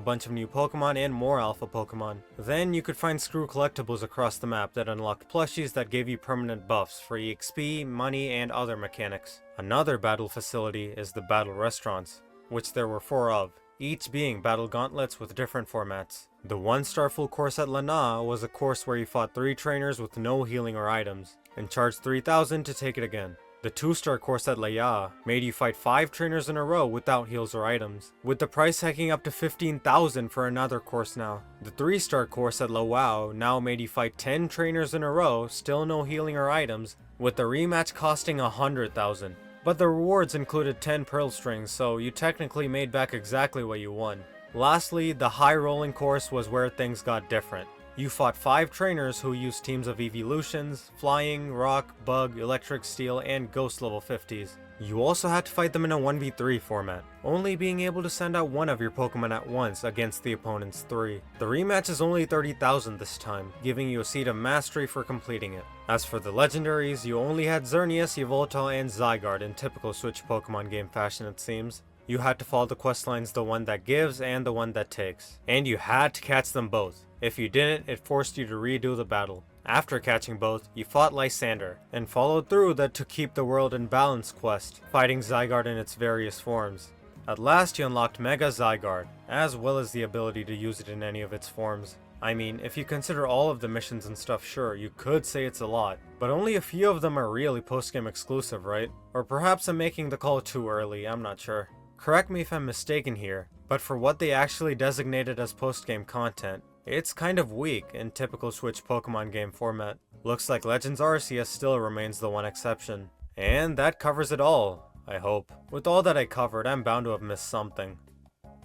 bunch of new Pokemon and more Alpha Pokemon. Then you could find Screw collectibles across the map that unlocked plushies that gave you permanent buffs for EXP, money, and other mechanics. Another battle facility is the Battle Restaurants, which there were 4 of, each being battle gauntlets with different formats. The 1-star full course at Lana was a course where you fought 3 trainers with no healing or items, and charged 3,000 to take it again. The 2-star course at Leia made you fight 5 trainers in a row without heals or items, with the price hiking up to 15,000 for another course now. The 3-star course at Lowao now made you fight 10 trainers in a row, still no healing or items, with the rematch costing 100,000. But the rewards included 10 pearl strings, so you technically made back exactly what you won. Lastly, the high rolling course was where things got different. You fought 5 trainers who used teams of evolutions, flying, rock, bug, electric, steel, and ghost level 50s. You also had to fight them in a 1v3 format, only being able to send out 1 of your Pokemon at once against the opponent's 3. The rematch is only 30,000 this time, giving you a seed of mastery for completing it. As for the legendaries, you only had Xerneas, Yveltal, and Zygarde in typical Switch Pokemon game fashion it seems. You had to follow the questlines the one that gives and the one that takes. And you had to catch them both. If you didn't, it forced you to redo the battle. After catching both, you fought Lysander, and followed through the To Keep the World in Balance quest, fighting Zygarde in its various forms. At last you unlocked Mega Zygarde, as well as the ability to use it in any of its forms. I mean, if you consider all of the missions and stuff, sure, you could say it's a lot, but only a few of them are really post-game exclusive, right? Or perhaps I'm making the call too early, I'm not sure. Correct me if I'm mistaken here, but for what they actually designated as post-game content, it's kind of weak in typical Switch Pokemon game format. Looks like Legends Arceus still remains the one exception. And that covers it all, I hope. With all that I covered, I'm bound to have missed something.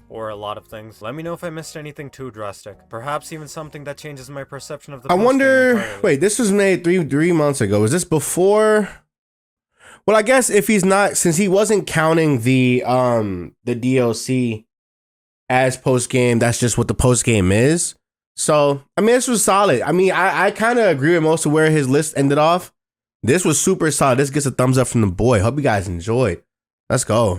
Or a lot of things. Let me know if I missed anything too drastic. Perhaps even something that changes my perception of the I wonder, entirely. wait, this was made three months ago. Was this before? Well, I guess if he's not, since he wasn't counting the DLC as post game, that's just what the post game is. So, I mean, this was solid. I mean, I kind of agree with most of where his list ended off. This was super solid. This gets a thumbs up from the boy. Hope you guys enjoyed. Let's go.